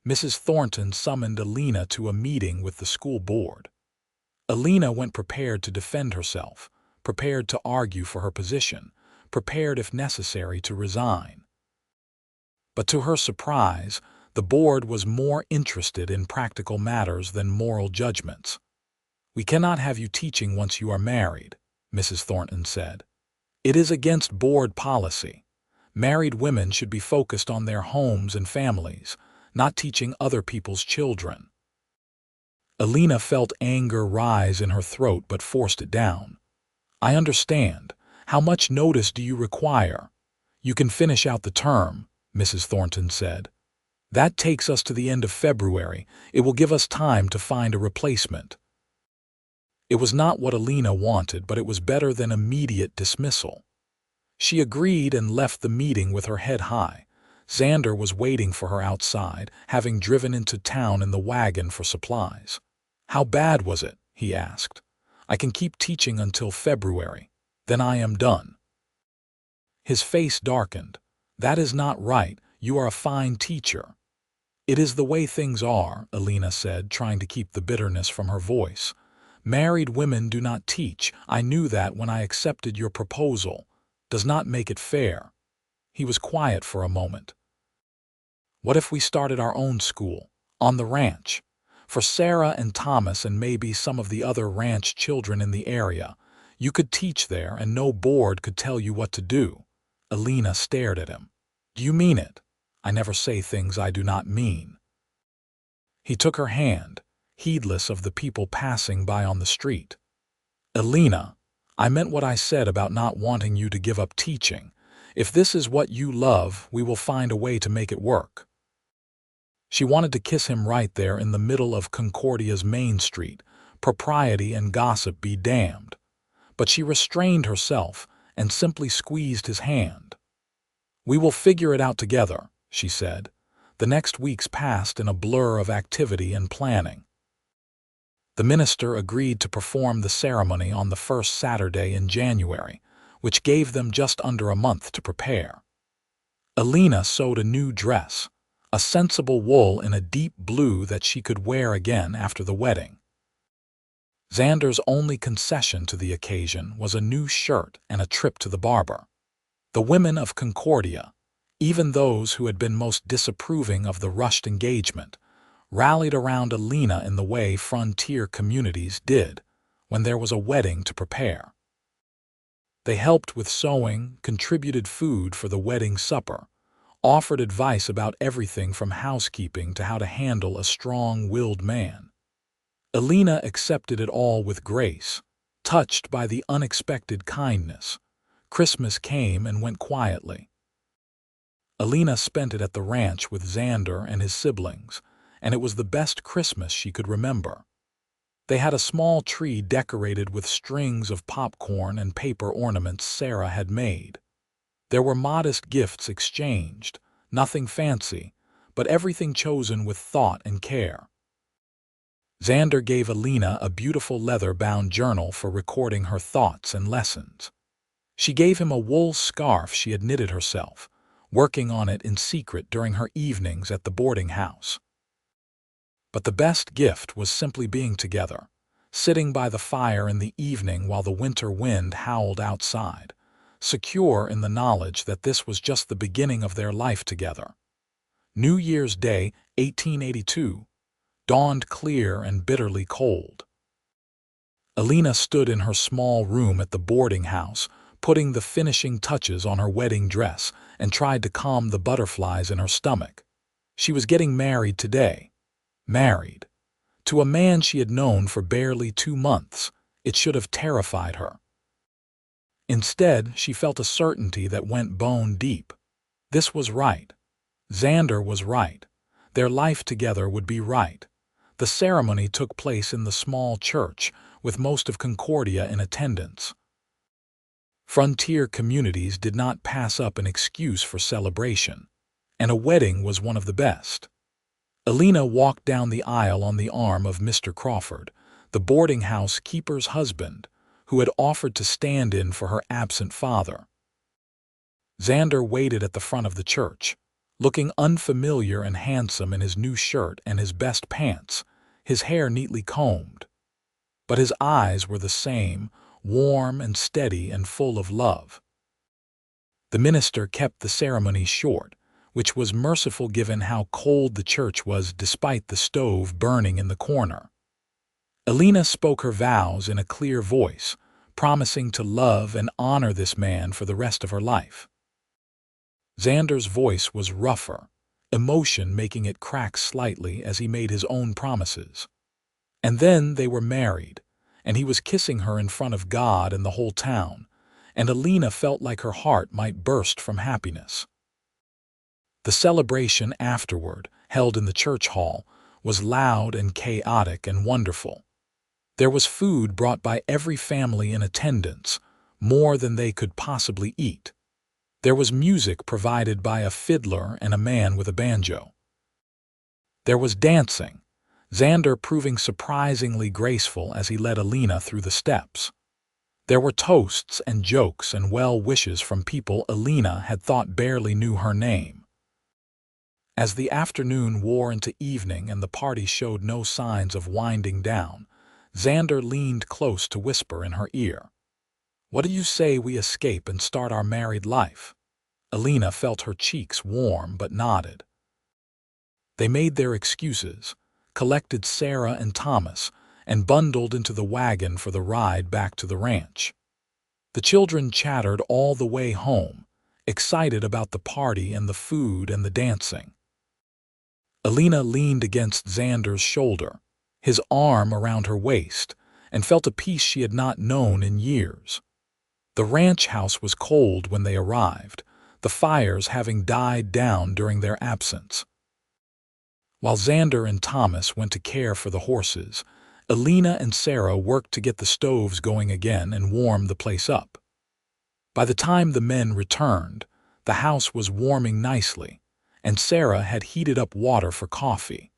Mrs. Thornton summoned Elena to a meeting with the school board. Elena went prepared to defend herself, prepared to argue for her position, prepared if necessary to resign. But to her surprise, the board was more interested in practical matters than moral judgments. "We cannot have you teaching once you are married," Mrs. Thornton said. "It is against board policy. Married women should be focused on their homes and families, not teaching other people's children." Elena felt anger rise in her throat but forced it down. "I understand. How much notice do you require?" "You can finish out the term," Mrs. Thornton said. "That takes us to the end of February. It will give us time to find a replacement." It was not what Elena wanted, but it was better than immediate dismissal. She agreed and left the meeting with her head high. Xander was waiting for her outside, having driven into town in the wagon for supplies. "How bad was it?" he asked. "I can keep teaching until February. Then I am done." His face darkened. "That is not right. You are a fine teacher." "It is the way things are," Elena said, trying to keep the bitterness from her voice. "Married women do not teach. I knew that when I accepted your proposal. Does not make it fair." He was quiet for a moment. "What if we started our own school, on the ranch? For Sarah and Thomas and maybe some of the other ranch children in the area. You could teach there and no board could tell you what to do." Elena stared at him. "Do you mean it?" "I never say things I do not mean." He took her hand, heedless of the people passing by on the street. "Elena, I meant what I said about not wanting you to give up teaching. If this is what you love, we will find a way to make it work." She wanted to kiss him right there in the middle of Concordia's main street, propriety and gossip be damned. But she restrained herself and simply squeezed his hand. "We will figure it out together," she said. The next weeks passed in a blur of activity and planning. The minister agreed to perform the ceremony on the first Saturday in January, which gave them just under a month to prepare. Elena sewed a new dress, a sensible wool in a deep blue that she could wear again after the wedding. Xander's only concession to the occasion was a new shirt and a trip to the barber. The women of Concordia, even those who had been most disapproving of the rushed engagement, rallied around Elena in the way frontier communities did when there was a wedding to prepare. They helped with sewing, contributed food for the wedding supper, offered advice about everything from housekeeping to how to handle a strong-willed man. Elena accepted it all with grace, touched by the unexpected kindness. Christmas came and went quietly. Elena spent it at the ranch with Xander and his siblings, and it was the best Christmas she could remember. They had a small tree decorated with strings of popcorn and paper ornaments Sarah had made. There were modest gifts exchanged, nothing fancy, but everything chosen with thought and care. Xander gave Elena a beautiful leather-bound journal for recording her thoughts and lessons. She gave him a wool scarf she had knitted herself, working on it in secret during her evenings at the boarding house. But the best gift was simply being together, sitting by the fire in the evening while the winter wind howled outside, secure in the knowledge that this was just the beginning of their life together. New Year's Day, 1882, dawned clear and bitterly cold. Elena stood in her small room at the boarding house, putting the finishing touches on her wedding dress, and tried to calm the butterflies in her stomach. She was getting married today. Married. To a man she had known for barely 2 months. It should have terrified her. Instead, she felt a certainty that went bone deep. This was right. Xander was right. Their life together would be right. The ceremony took place in the small church, with most of Concordia in attendance. Frontier communities did not pass up an excuse for celebration, and a wedding was one of the best. Elena walked down the aisle on the arm of Mr. Crawford, the boarding house keeper's husband, who had offered to stand in for her absent father. Xander waited at the front of the church, looking unfamiliar and handsome in his new shirt and his best pants, his hair neatly combed. But his eyes were the same, warm and steady and full of love. The minister kept the ceremony short, which was merciful given how cold the church was despite the stove burning in the corner. Elena spoke her vows in a clear voice, promising to love and honor this man for the rest of her life. Xander's voice was rougher, emotion making it crack slightly as he made his own promises. And then they were married, and he was kissing her in front of God and the whole town, and Elena felt like her heart might burst from happiness. The celebration afterward, held in the church hall, was loud and chaotic and wonderful. There was food brought by every family in attendance, more than they could possibly eat. There was music provided by a fiddler and a man with a banjo. There was dancing, Xander proving surprisingly graceful as he led Elena through the steps. There were toasts and jokes and well wishes from people Elena had thought barely knew her name. As the afternoon wore into evening and the party showed no signs of winding down, Xander leaned close to whisper in her ear. "What do you say we escape and start our married life?" Elena felt her cheeks warm but nodded. They made their excuses, collected Sarah and Thomas, and bundled into the wagon for the ride back to the ranch. The children chattered all the way home, excited about the party and the food and the dancing. Elena leaned against Xander's shoulder, his arm around her waist, and felt a peace she had not known in years. The ranch house was cold when they arrived, the fires having died down during their absence. While Xander and Thomas went to care for the horses, Elena and Sarah worked to get the stoves going again and warm the place up. By the time the men returned, the house was warming nicely, and Sarah had heated up water for coffee.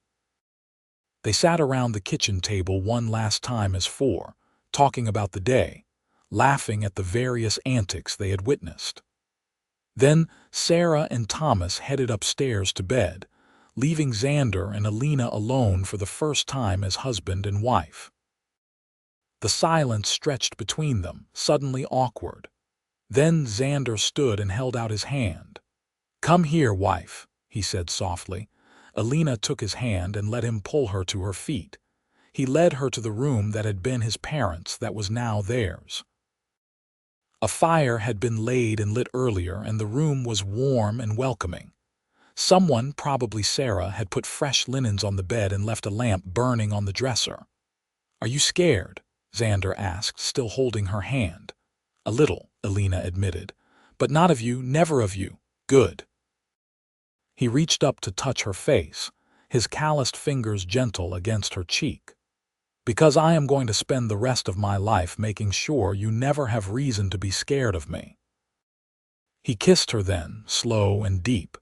They sat around the kitchen table one last time as four, talking about the day, laughing at the various antics they had witnessed. Then Sarah and Thomas headed upstairs to bed, leaving Xander and Elena alone for the first time as husband and wife. The silence stretched between them, suddenly awkward. Then Xander stood and held out his hand. "Come here, wife," he said softly. Elena took his hand and let him pull her to her feet. He led her to the room that had been his parents' that was now theirs. A fire had been laid and lit earlier, and the room was warm and welcoming. Someone, probably Sarah, had put fresh linens on the bed and left a lamp burning on the dresser. "Are you scared?" Xander asked, still holding her hand. "A little," Elena admitted. "But not of you, never of you. Good." He reached up to touch her face, his calloused fingers gentle against her cheek. "Because I am going to spend the rest of my life making sure you never have reason to be scared of me." He kissed her then, slow and deep,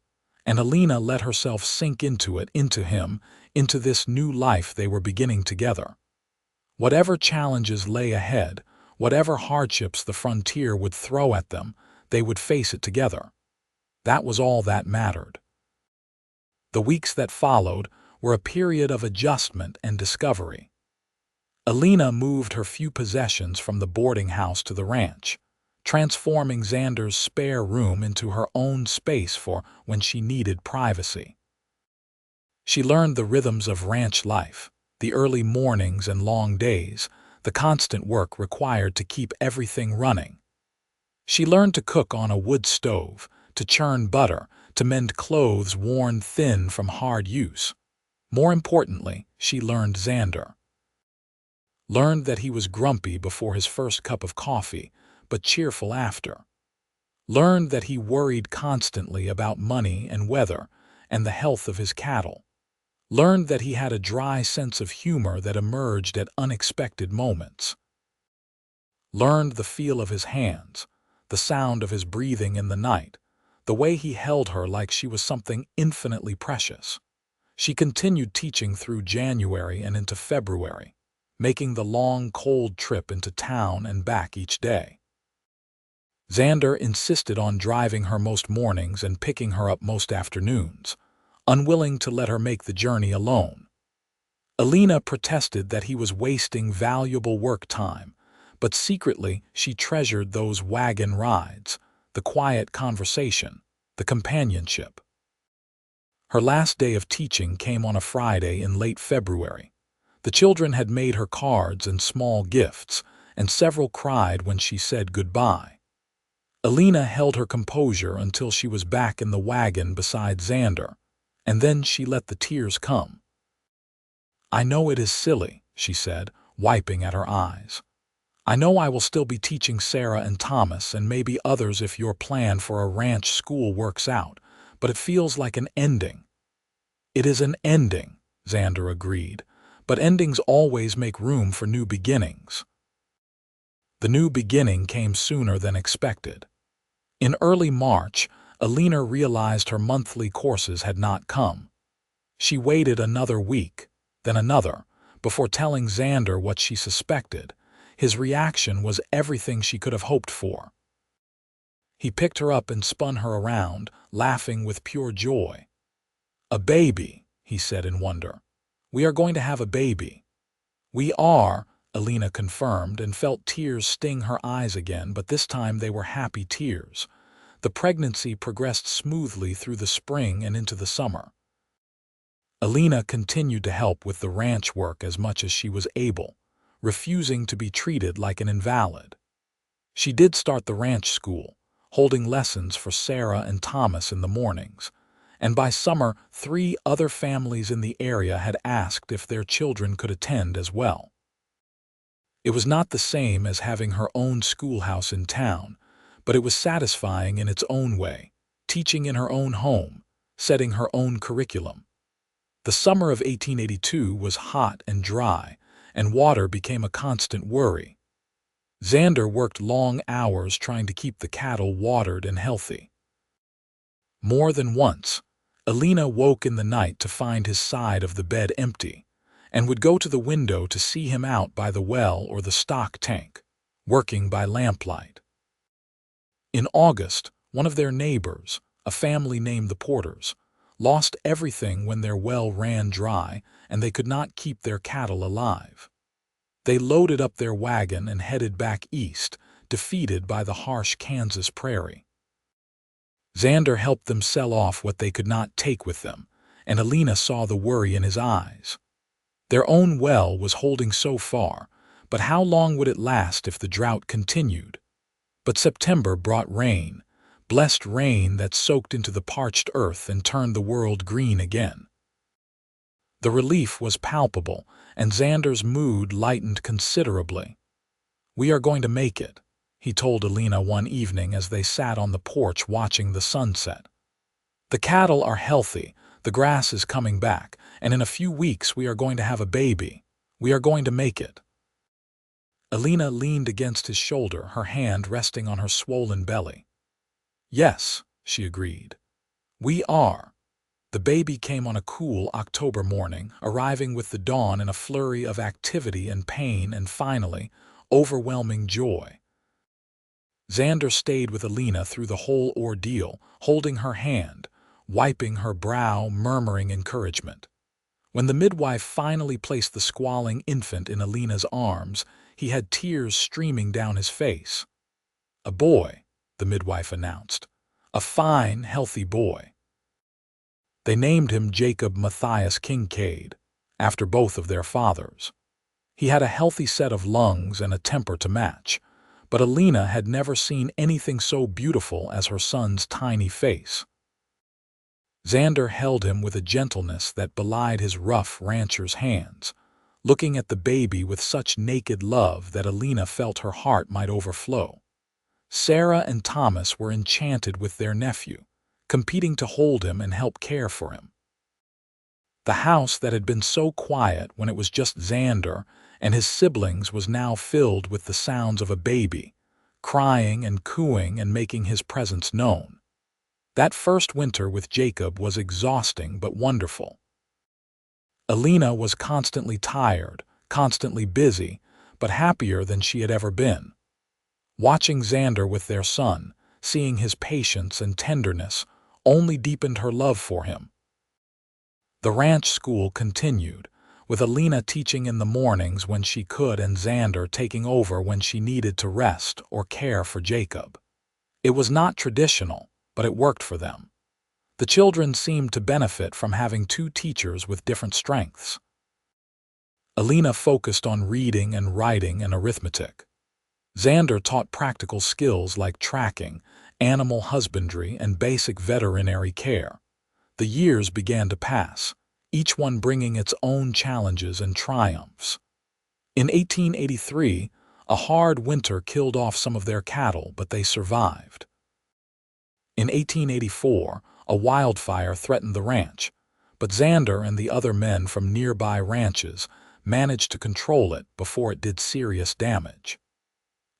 and Elena let herself sink into it, into him, into this new life they were beginning together. Whatever challenges lay ahead, whatever hardships the frontier would throw at them, they would face it together. That was all that mattered. The weeks that followed were a period of adjustment and discovery. Elena moved her few possessions from the boarding house to the ranch, transforming Xander's spare room into her own space for when she needed privacy. She learned the rhythms of ranch life, the early mornings and long days, the constant work required to keep everything running. She learned to cook on a wood stove, to churn butter, to mend clothes worn thin from hard use. More importantly, she learned Xander. Learned that he was grumpy before his first cup of coffee, but cheerful after. Learned that he worried constantly about money and weather and the health of his cattle. learned that he had a dry sense of humor that emerged at unexpected moments, learned the feel of his hands, the sound of his breathing in the night, the way he held her like she was something infinitely precious. She continued teaching through January and into February, making the long, cold trip into town and back each day. Xander insisted on driving her most mornings and picking her up most afternoons, unwilling to let her make the journey alone. Elena protested that he was wasting valuable work time, but secretly she treasured those wagon rides, the quiet conversation, the companionship. Her last day of teaching came on a Friday in late February. The children had made her cards and small gifts, and several cried when she said goodbye. Elena held her composure until she was back in the wagon beside Xander, and then she let the tears come. "I know it is silly," she said, wiping at her eyes. "I know I will still be teaching Sarah and Thomas and maybe others if your plan for a ranch school works out, but it feels like an ending." "It is an ending," Xander agreed, "but endings always make room for new beginnings." The new beginning came sooner than expected. In early March, Elena realized her monthly courses had not come. She waited another week, then another, before telling Xander what she suspected. His reaction was everything she could have hoped for. He picked her up and spun her around, laughing with pure joy. "A baby," he said in wonder. "We are going to have a baby." "We are," Elena confirmed and felt tears sting her eyes again, but this time they were happy tears. The pregnancy progressed smoothly through the spring and into the summer. Elena continued to help with the ranch work as much as she was able, refusing to be treated like an invalid. She did start the ranch school, holding lessons for Sarah and Thomas in the mornings, and by summer 3 other families in the area had asked if their children could attend as well. It was not the same as having her own schoolhouse in town, but it was satisfying in its own way, teaching in her own home, setting her own curriculum. The summer of 1882 was hot and dry, and water became a constant worry. Xander worked long hours trying to keep the cattle watered and healthy. More than once, Elena woke in the night to find his side of the bed empty, and would go to the window to see him out by the well or the stock tank, working by lamplight. In August, one of their neighbors, a family named the Porters, lost everything when their well ran dry and they could not keep their cattle alive. They loaded up their wagon and headed back east, defeated by the harsh Kansas prairie. Xander helped them sell off what they could not take with them, and Elena saw the worry in his eyes. Their own well was holding so far, but how long would it last if the drought continued? But September brought rain, blessed rain that soaked into the parched earth and turned the world green again. The relief was palpable, and Xander's mood lightened considerably. "We are going to make it," he told Elena one evening as they sat on the porch watching the sunset. "The cattle are healthy, the grass is coming back, and in a few weeks we are going to have a baby. We are going to make it." Elena leaned against his shoulder, her hand resting on her swollen belly. "Yes," she agreed. "We are." The baby came on a cool October morning, arriving with the dawn in a flurry of activity and pain and finally, overwhelming joy. Xander stayed with Elena through the whole ordeal, holding her hand, wiping her brow, murmuring encouragement. When the midwife finally placed the squalling infant in Elena's arms, he had tears streaming down his face. "A boy," the midwife announced. "A fine, healthy boy." They named him Jacob Matthias Kincaid, after both of their fathers. He had a healthy set of lungs and a temper to match, but Elena had never seen anything so beautiful as her son's tiny face. Xander held him with a gentleness that belied his rough rancher's hands, looking at the baby with such naked love that Elena felt her heart might overflow. Sarah and Thomas were enchanted with their nephew, competing to hold him and help care for him. The house that had been so quiet when it was just Xander and his siblings was now filled with the sounds of a baby, crying and cooing and making his presence known. That first winter with Jacob was exhausting but wonderful. Elena was constantly tired, constantly busy, but happier than she had ever been. Watching Xander with their son, seeing his patience and tenderness, only deepened her love for him. The ranch school continued, with Elena teaching in the mornings when she could and Xander taking over when she needed to rest or care for Jacob. It was not traditional, but it worked for them. The children seemed to benefit from having two teachers with different strengths. Elena focused on reading and writing and arithmetic. Xander taught practical skills like tracking, animal husbandry, and basic veterinary care. The years began to pass, each one bringing its own challenges and triumphs. In 1883, a hard winter killed off some of their cattle, but they survived. In 1884, a wildfire threatened the ranch, but Xander and the other men from nearby ranches managed to control it before it did serious damage.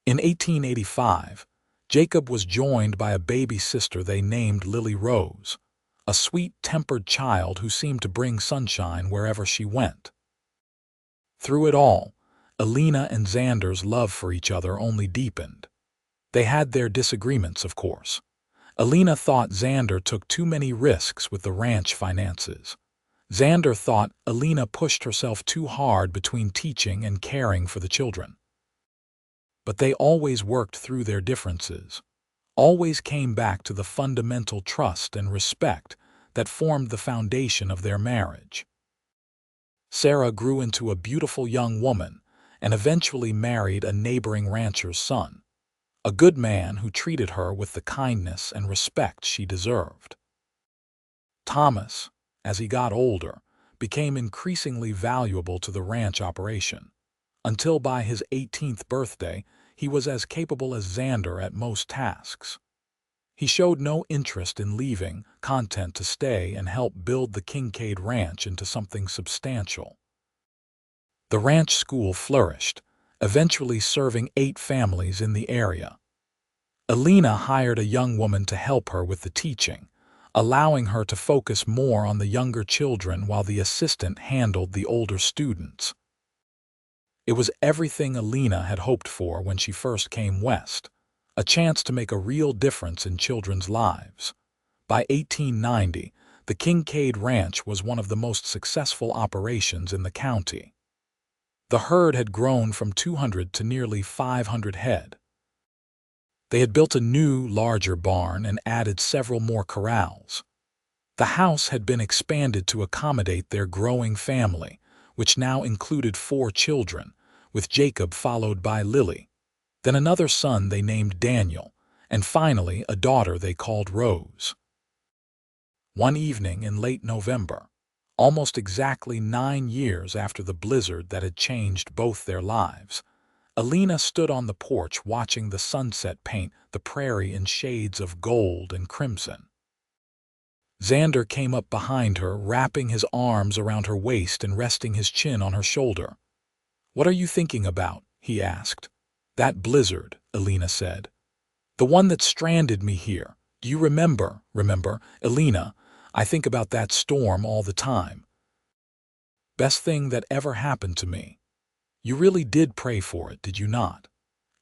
In 1885, Jacob was joined by a baby sister they named Lily Rose, a sweet-tempered child who seemed to bring sunshine wherever she went. Through it all, Elena and Xander's love for each other only deepened. They had their disagreements, of course. Elena thought Xander took too many risks with the ranch finances. Xander thought Elena pushed herself too hard between teaching and caring for the children. But they always worked through their differences, always came back to the fundamental trust and respect that formed the foundation of their marriage. Sarah grew into a beautiful young woman and eventually married a neighboring rancher's son, a good man who treated her with the kindness and respect she deserved. Thomas, as he got older, became increasingly valuable to the ranch operation, until by his 18th birthday he was as capable as Xander at most tasks. He showed no interest in leaving, content to stay and help build the Kincaid ranch into something substantial. The ranch school flourished, eventually serving 8 families in the area. Elena hired a young woman to help her with the teaching, allowing her to focus more on the younger children while the assistant handled the older students. It was everything Elena had hoped for when she first came west, a chance to make a real difference in children's lives. By 1890, the Kincaid Ranch was one of the most successful operations in the county. The herd had grown from 200 to nearly 500 head. They had built a new, larger barn and added several more corrals. The house had been expanded to accommodate their growing family, which now included 4 children, with Jacob followed by Lily, then another son they named Daniel, and finally a daughter they called Rose. One evening in late November, almost exactly 9 years after the blizzard that had changed both their lives, Elena stood on the porch watching the sunset paint the prairie in shades of gold and crimson. Xander came up behind her, wrapping his arms around her waist and resting his chin on her shoulder. "What are you thinking about?" he asked. "That blizzard," Elena said. "The one that stranded me here. Do you remember, Elena? I think about that storm all the time. Best thing that ever happened to me. You really did pray for it, did you not?"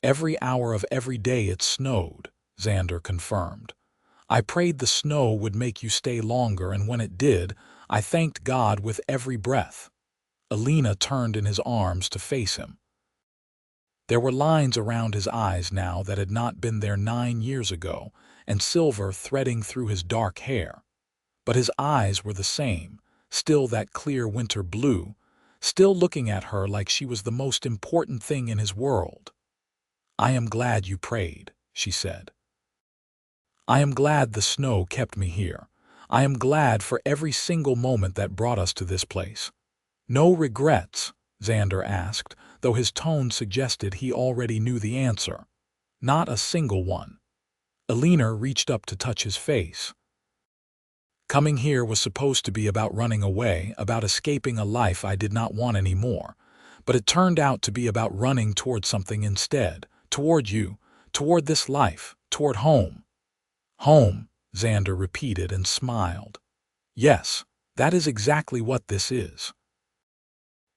"Every hour of every day it snowed," Xander confirmed. "I prayed the snow would make you stay longer, and when it did, I thanked God with every breath." Elena turned in his arms to face him. There were lines around his eyes now that had not been there 9 years ago, and silver threading through his dark hair. But his eyes were the same, still that clear winter blue, still looking at her like she was the most important thing in his world. "I am glad you prayed," she said. "I am glad the snow kept me here. I am glad for every single moment that brought us to this place." "No regrets?" Xander asked, though his tone suggested he already knew the answer. "Not a single one." Elena reached up to touch his face. Coming here was supposed to be about running away, about escaping a life I did not want anymore, but it turned out to be about running toward something instead, toward you, toward this life, toward home." "Home," Xander repeated and smiled. "Yes, that is exactly what this is."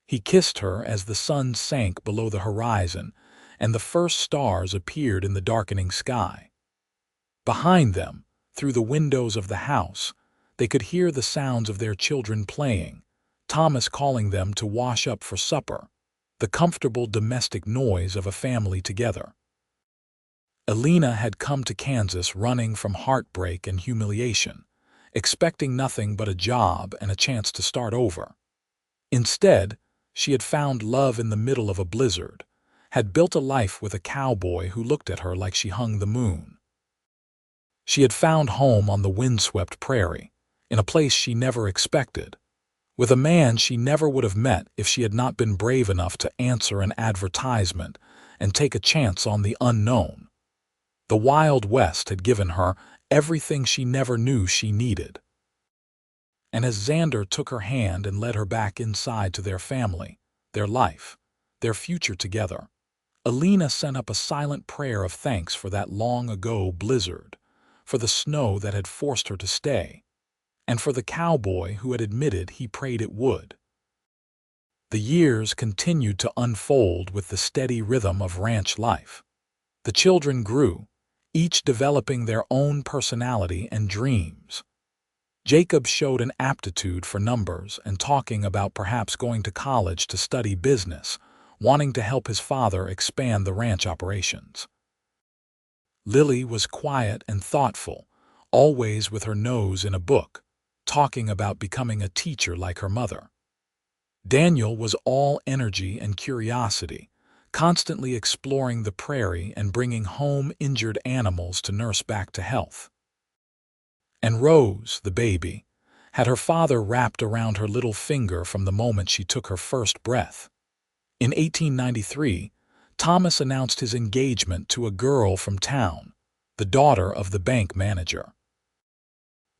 He kissed her as the sun sank below the horizon and the first stars appeared in the darkening sky. Behind them, through the windows of the house, they could hear the sounds of their children playing, Thomas calling them to wash up for supper, the comfortable domestic noise of a family together. Elena had come to Kansas running from heartbreak and humiliation, expecting nothing but a job and a chance to start over. Instead, she had found love in the middle of a blizzard, had built a life with a cowboy who looked at her like she hung the moon. She had found home on the windswept prairie, in a place she never expected, with a man she never would have met if she had not been brave enough to answer an advertisement and take a chance on the unknown. The Wild West had given her everything she never knew she needed. And as Xander took her hand and led her back inside to their family, their life, their future together, Elena sent up a silent prayer of thanks for that long-ago blizzard, for the snow that had forced her to stay, and for the cowboy who had admitted he prayed it would. The years continued to unfold with the steady rhythm of ranch life. The children grew, each developing their own personality and dreams. Jacob showed an aptitude for numbers and talking about perhaps going to college to study business, wanting to help his father expand the ranch operations. Lily was quiet and thoughtful, always with her nose in a book, talking about becoming a teacher like her mother. Daniel was all energy and curiosity, constantly exploring the prairie and bringing home injured animals to nurse back to health. And Rose, the baby, had her father wrapped around her little finger from the moment she took her first breath. In 1893, Thomas announced his engagement to a girl from town, the daughter of the bank manager.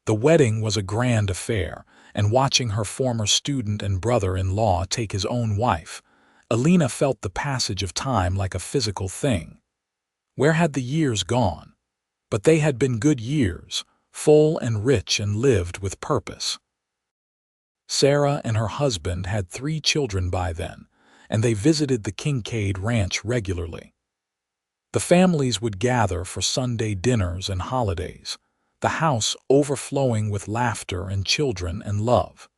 The wedding was a grand affair, and watching her former student and brother-in-law take his own wife, Elena felt the passage of time like a physical thing. Where had the years gone? But they had been good years, full and rich and lived with purpose. Sarah and her husband had 3 children by then, and they visited the Kincaid ranch regularly. The families would gather for Sunday dinners and holidays, the house overflowing with laughter and children and love.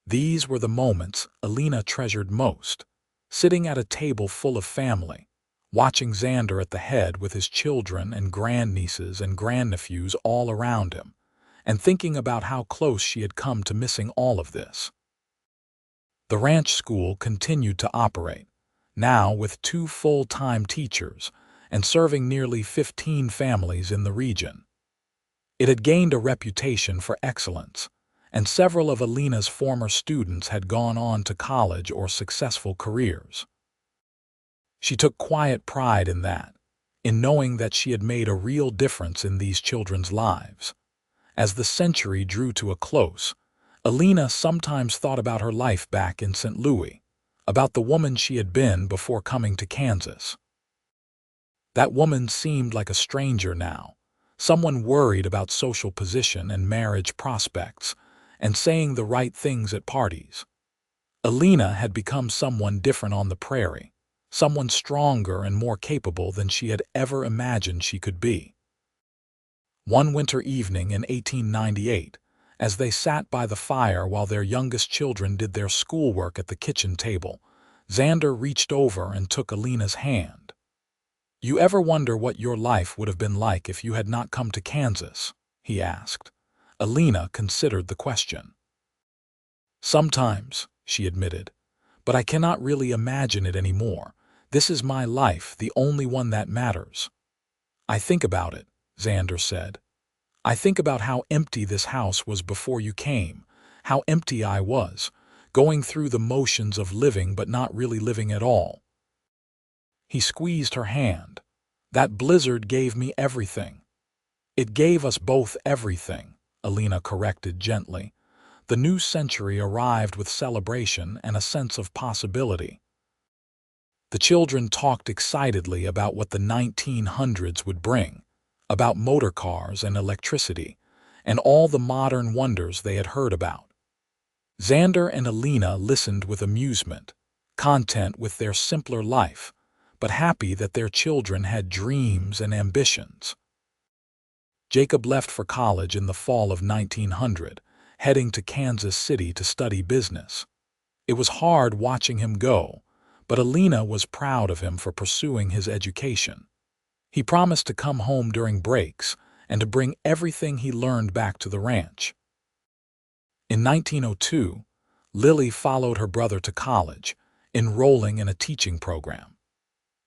These were the moments Elena treasured most, sitting at a table full of family, watching Xander at the head with his children and grandnieces and grandnephews all around him, and thinking about how close she had come to missing all of this. The ranch school continued to operate, now with 2 full-time teachers and serving nearly 15 families in the region. It had gained a reputation for excellence, and several of Elena's former students had gone on to college or successful careers. She took quiet pride in that, in knowing that she had made a real difference in these children's lives. As the century drew to a close, Elena sometimes thought about her life back in St. Louis, about the woman she had been before coming to Kansas. That woman seemed like a stranger now, someone worried about social position and marriage prospects, and saying the right things at parties. Elena had become someone different on the prairie, someone stronger and more capable than she had ever imagined she could be. One winter evening in 1898, as they sat by the fire while their youngest children did their schoolwork at the kitchen table, Xander reached over and took Elena's hand. "You ever wonder what your life would have been like if you had not come to Kansas?" he asked. Elena considered the question. "Sometimes," she admitted, "but I cannot really imagine it anymore. This is my life, the only one that matters." "I think about it," Xander said. "I think about how empty this house was before you came, how empty I was, going through the motions of living but not really living at all." He squeezed her hand. "That blizzard gave me everything. It gave us both everything, Elena corrected gently. The new century arrived with celebration and a sense of possibility. The children talked excitedly about what the 1900s would bring, about motor cars and electricity, and all the modern wonders they had heard about. Xander and Elena listened with amusement, content with their simpler life, but happy that their children had dreams and ambitions. Jacob left for college in the fall of 1900, heading to Kansas City to study business. It was hard watching him go, but Elena was proud of him for pursuing his education. He promised to come home during breaks and to bring everything he learned back to the ranch. In 1902, Lily followed her brother to college, enrolling in a teaching program.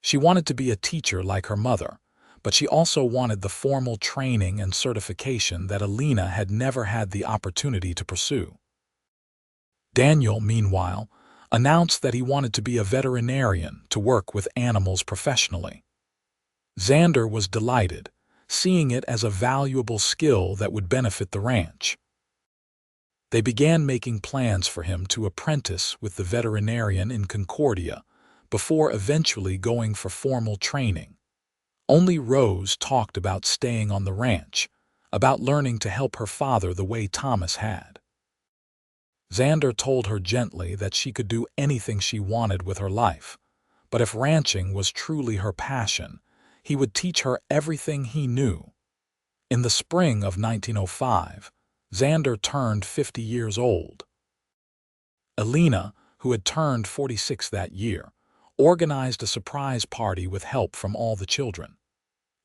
She wanted to be a teacher like her mother, but she also wanted the formal training and certification that Elena had never had the opportunity to pursue. Daniel, meanwhile, announced that he wanted to be a veterinarian to work with animals professionally. Xander was delighted, seeing it as a valuable skill that would benefit the ranch. They began making plans for him to apprentice with the veterinarian in Concordia before eventually going for formal training. Only Rose talked about staying on the ranch, about learning to help her father the way Thomas had. Xander told her gently that she could do anything she wanted with her life, but if ranching was truly her passion, he would teach her everything he knew. In the spring of 1905, Xander turned 50 years old. Elena, who had turned 46 that year, organized a surprise party with help from all the children.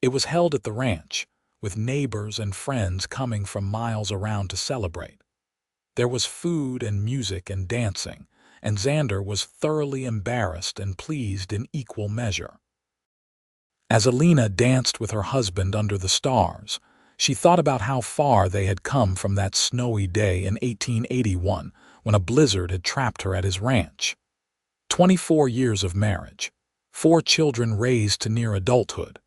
It was held at the ranch, with neighbors and friends coming from miles around to celebrate. There was food and music and dancing, and Xander was thoroughly embarrassed and pleased in equal measure. As Elena danced with her husband under the stars, she thought about how far they had come from that snowy day in 1881 when a blizzard had trapped her at his ranch. 24 years of marriage, 4 children raised to near adulthood.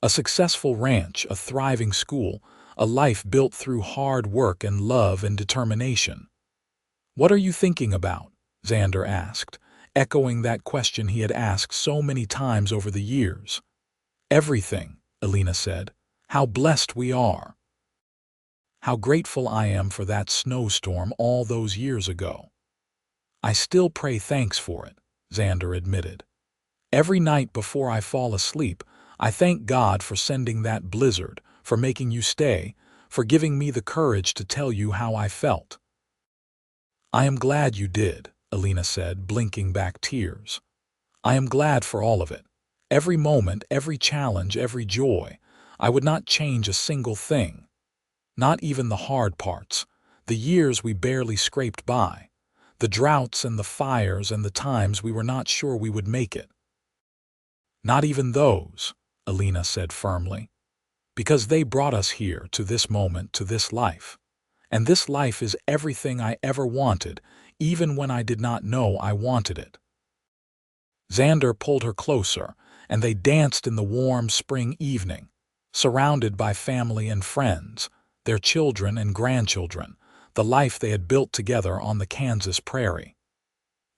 A successful ranch, a thriving school, a life built through hard work and love and determination. "What are you thinking about?" Xander asked, echoing that question he had asked so many times over the years. "Everything," Elena said. "How blessed we are. How grateful I am for that snowstorm all those years ago." "I still pray thanks for it," Xander admitted. "Every night before I fall asleep, I thank God for sending that blizzard, for making you stay, for giving me the courage to tell you how I felt." "I am glad you did," Elena said, blinking back tears. "I am glad for all of it. Every moment, every challenge, every joy. I would not change a single thing. Not even the hard parts, the years we barely scraped by, the droughts and the fires and the times we were not sure we would make it. Not even those," Elena said firmly, "because they brought us here to this moment, to this life. And this life is everything I ever wanted, even when I did not know I wanted it." Xander pulled her closer, and they danced in the warm spring evening, surrounded by family and friends, their children and grandchildren, the life they had built together on the Kansas prairie.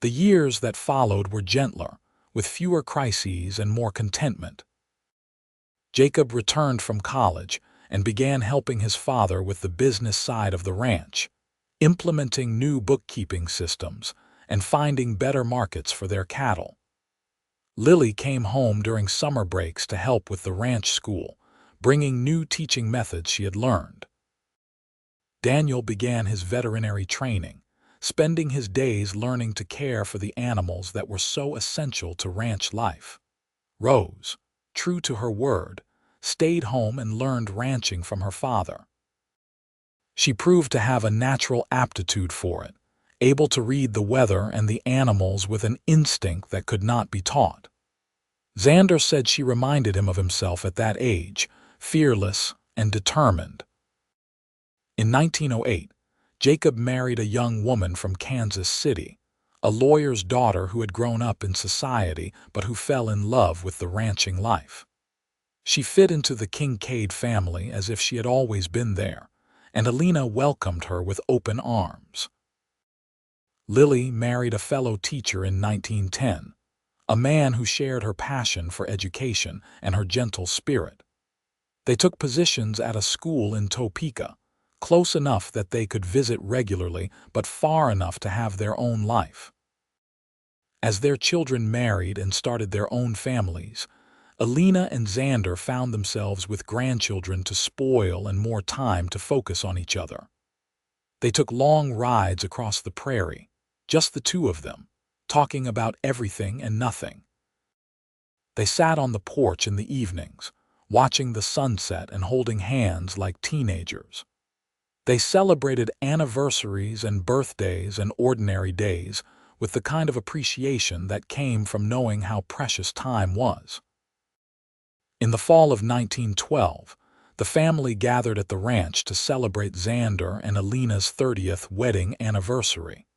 The years that followed were gentler, with fewer crises and more contentment. Jacob returned from college and began helping his father with the business side of the ranch, implementing new bookkeeping systems and finding better markets for their cattle. Lily came home during summer breaks to help with the ranch school, bringing new teaching methods she had learned. Daniel began his veterinary training, spending his days learning to care for the animals that were so essential to ranch life. Rose, true to her word, stayed home and learned ranching from her father. She proved to have a natural aptitude for it, able to read the weather and the animals with an instinct that could not be taught. Xander said she reminded him of himself at that age, fearless and determined. In 1908, Jacob married a young woman from Kansas City, a lawyer's daughter who had grown up in society but who fell in love with the ranching life. She fit into the Kincaid family as if she had always been there, and Elena welcomed her with open arms. Lily married a fellow teacher in 1910, a man who shared her passion for education and her gentle spirit. They took positions at a school in Topeka, close enough that they could visit regularly but far enough to have their own life. As their children married and started their own families, Elena and Xander found themselves with grandchildren to spoil and more time to focus on each other. They took long rides across the prairie, just the two of them, talking about everything and nothing. They sat on the porch in the evenings, watching the sunset and holding hands like teenagers. They celebrated anniversaries and birthdays and ordinary days with the kind of appreciation that came from knowing how precious time was. In the fall of 1912, the family gathered at the ranch to celebrate Xander and Elena's 30th wedding anniversary.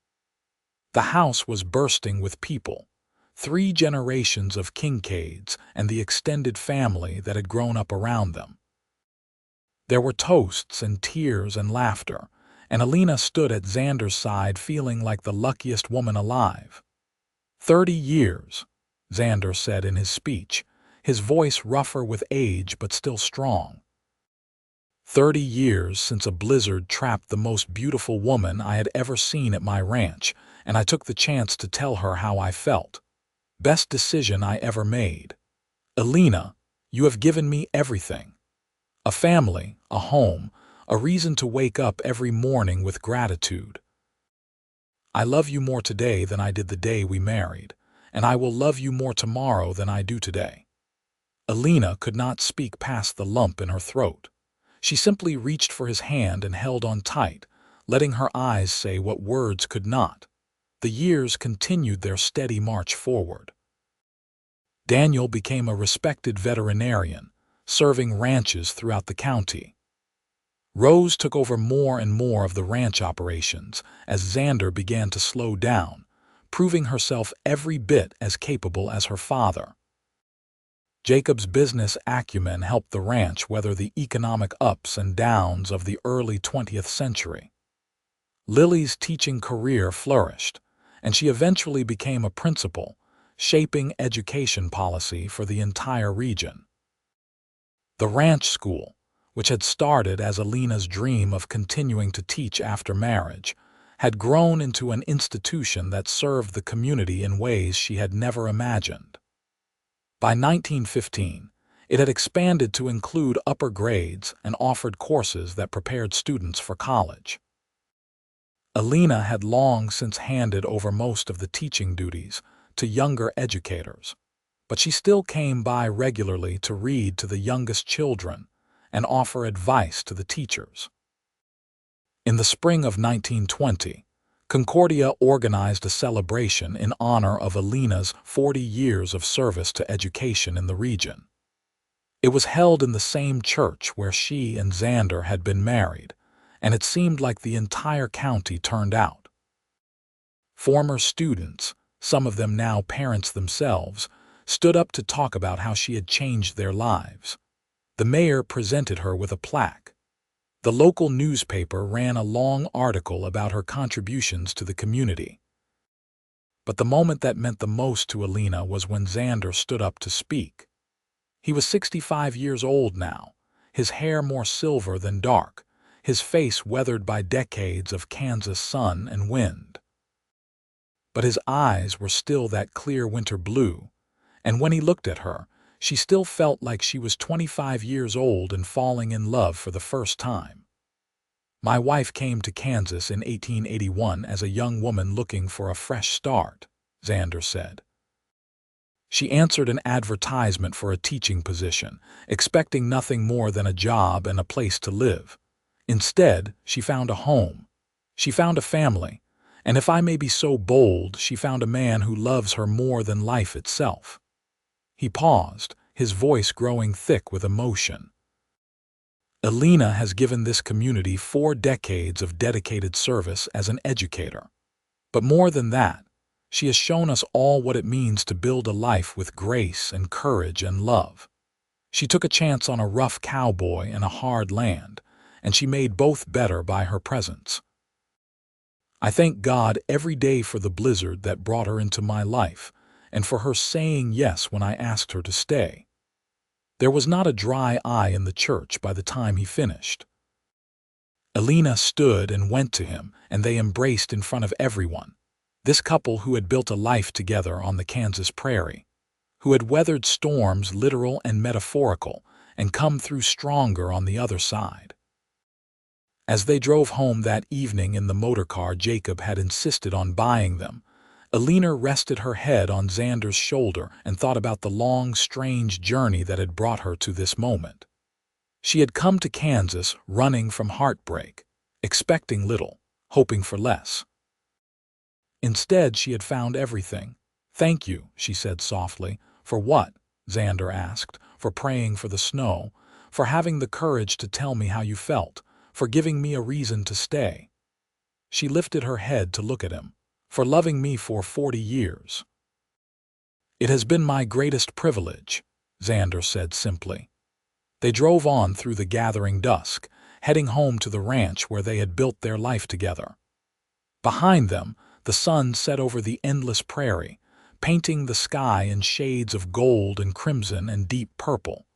The house was bursting with people, 3 generations of Kincaids and the extended family that had grown up around them. There were toasts and tears and laughter, and Elena stood at Xander's side feeling like the luckiest woman alive. 30 years, Xander said in his speech, his voice rougher with age but still strong. 30 years since a blizzard trapped the most beautiful woman I had ever seen at my ranch, and I took the chance to tell her how I felt. Best decision I ever made. Elena, you have given me everything. A family, a home, a reason to wake up every morning with gratitude. I love you more today than I did the day we married, and I will love you more tomorrow than I do today. Elena could not speak past the lump in her throat. She simply reached for his hand and held on tight, letting her eyes say what words could not. The years continued their steady march forward. Daniel became a respected veterinarian, serving ranches throughout the county. Rose took over more and more of the ranch operations as Xander began to slow down, proving herself every bit as capable as her father. Jacob's business acumen helped the ranch weather the economic ups and downs of the early 20th century. Lily's teaching career flourished, and she eventually became a principal, shaping education policy for the entire region. The ranch school, which had started as Elena's dream of continuing to teach after marriage, had grown into an institution that served the community in ways she had never imagined. By 1915, it had expanded to include upper grades and offered courses that prepared students for college. Elena had long since handed over most of the teaching duties to younger educators, but she still came by regularly to read to the youngest children and offer advice to the teachers. In the spring of 1920, Concordia organized a celebration in honor of Elena's 40 years of service to education in the region. It was held in the same church where she and Xander had been married, and it seemed like the entire county turned out. Former students, some of them now parents themselves, stood up to talk about how she had changed their lives. The mayor presented her with a plaque. The local newspaper ran a long article about her contributions to the community. But the moment that meant the most to Elena was when Xander stood up to speak. He was 65 years old now, his hair more silver than dark, his face weathered by decades of Kansas sun and wind. But his eyes were still that clear winter blue, and when he looked at her, she still felt like she was 25 years old and falling in love for the first time. My wife came to Kansas in 1881 as a young woman looking for a fresh start, Xander said. She answered an advertisement for a teaching position, expecting nothing more than a job and a place to live. Instead, she found a home. She found a family, and if I may be so bold, she found a man who loves her more than life itself. He paused, his voice growing thick with emotion. Elena has given this community 4 decades of dedicated service as an educator. But more than that, she has shown us all what it means to build a life with grace and courage and love. She took a chance on a rough cowboy and a hard land, and she made both better by her presence. I thank God every day for the blizzard that brought her into my life, and for her saying yes when I asked her to stay. There was not a dry eye in the church by the time he finished. Elena stood and went to him, and they embraced in front of everyone. This couple who had built a life together on the Kansas prairie, who had weathered storms literal and metaphorical, and come through stronger on the other side. As they drove home that evening in the motorcar Jacob had insisted on buying them, Elena rested her head on Xander's shoulder and thought about the long, strange journey that had brought her to this moment. She had come to Kansas running from heartbreak, expecting little, hoping for less. Instead, she had found everything. "Thank you," she said softly. "For what?" Xander asked. "For praying for the snow, for having the courage to tell me how you felt, for giving me a reason to stay." She lifted her head to look at him. "For loving me for 40 years. "It has been my greatest privilege," Xander said simply. They drove on through the gathering dusk, heading home to the ranch where they had built their life together. Behind them, the sun set over the endless prairie, painting the sky in shades of gold and crimson and deep purple.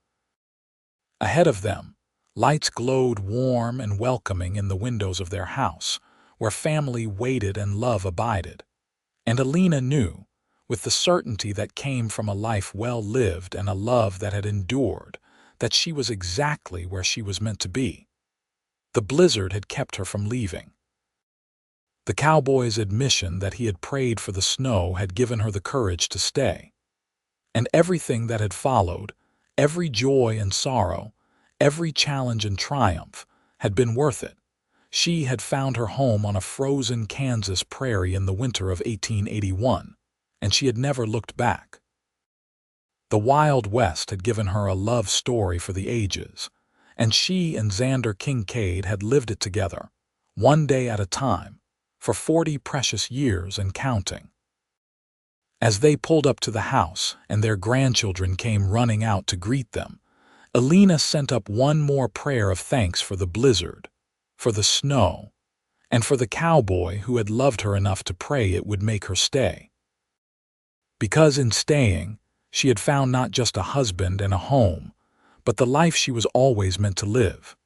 Ahead of them, lights glowed warm and welcoming in the windows of their house, where family waited and love abided. And Elena knew, with the certainty that came from a life well lived and a love that had endured, that she was exactly where she was meant to be. The blizzard had kept her from leaving. The cowboy's admission that he had prayed for the snow had given her the courage to stay. And everything that had followed, every joy and sorrow, every challenge and triumph, had been worth it. She had found her home on a frozen Kansas prairie in the winter of 1881, and she had never looked back. The Wild West had given her a love story for the ages, and she and Xander Kincaid had lived it together, one day at a time, for 40 precious years and counting. As they pulled up to the house and their grandchildren came running out to greet them, Elena sent up one more prayer of thanks for the blizzard, for the snow, and for the cowboy who had loved her enough to pray it would make her stay. Because in staying, she had found not just a husband and a home, but the life she was always meant to live.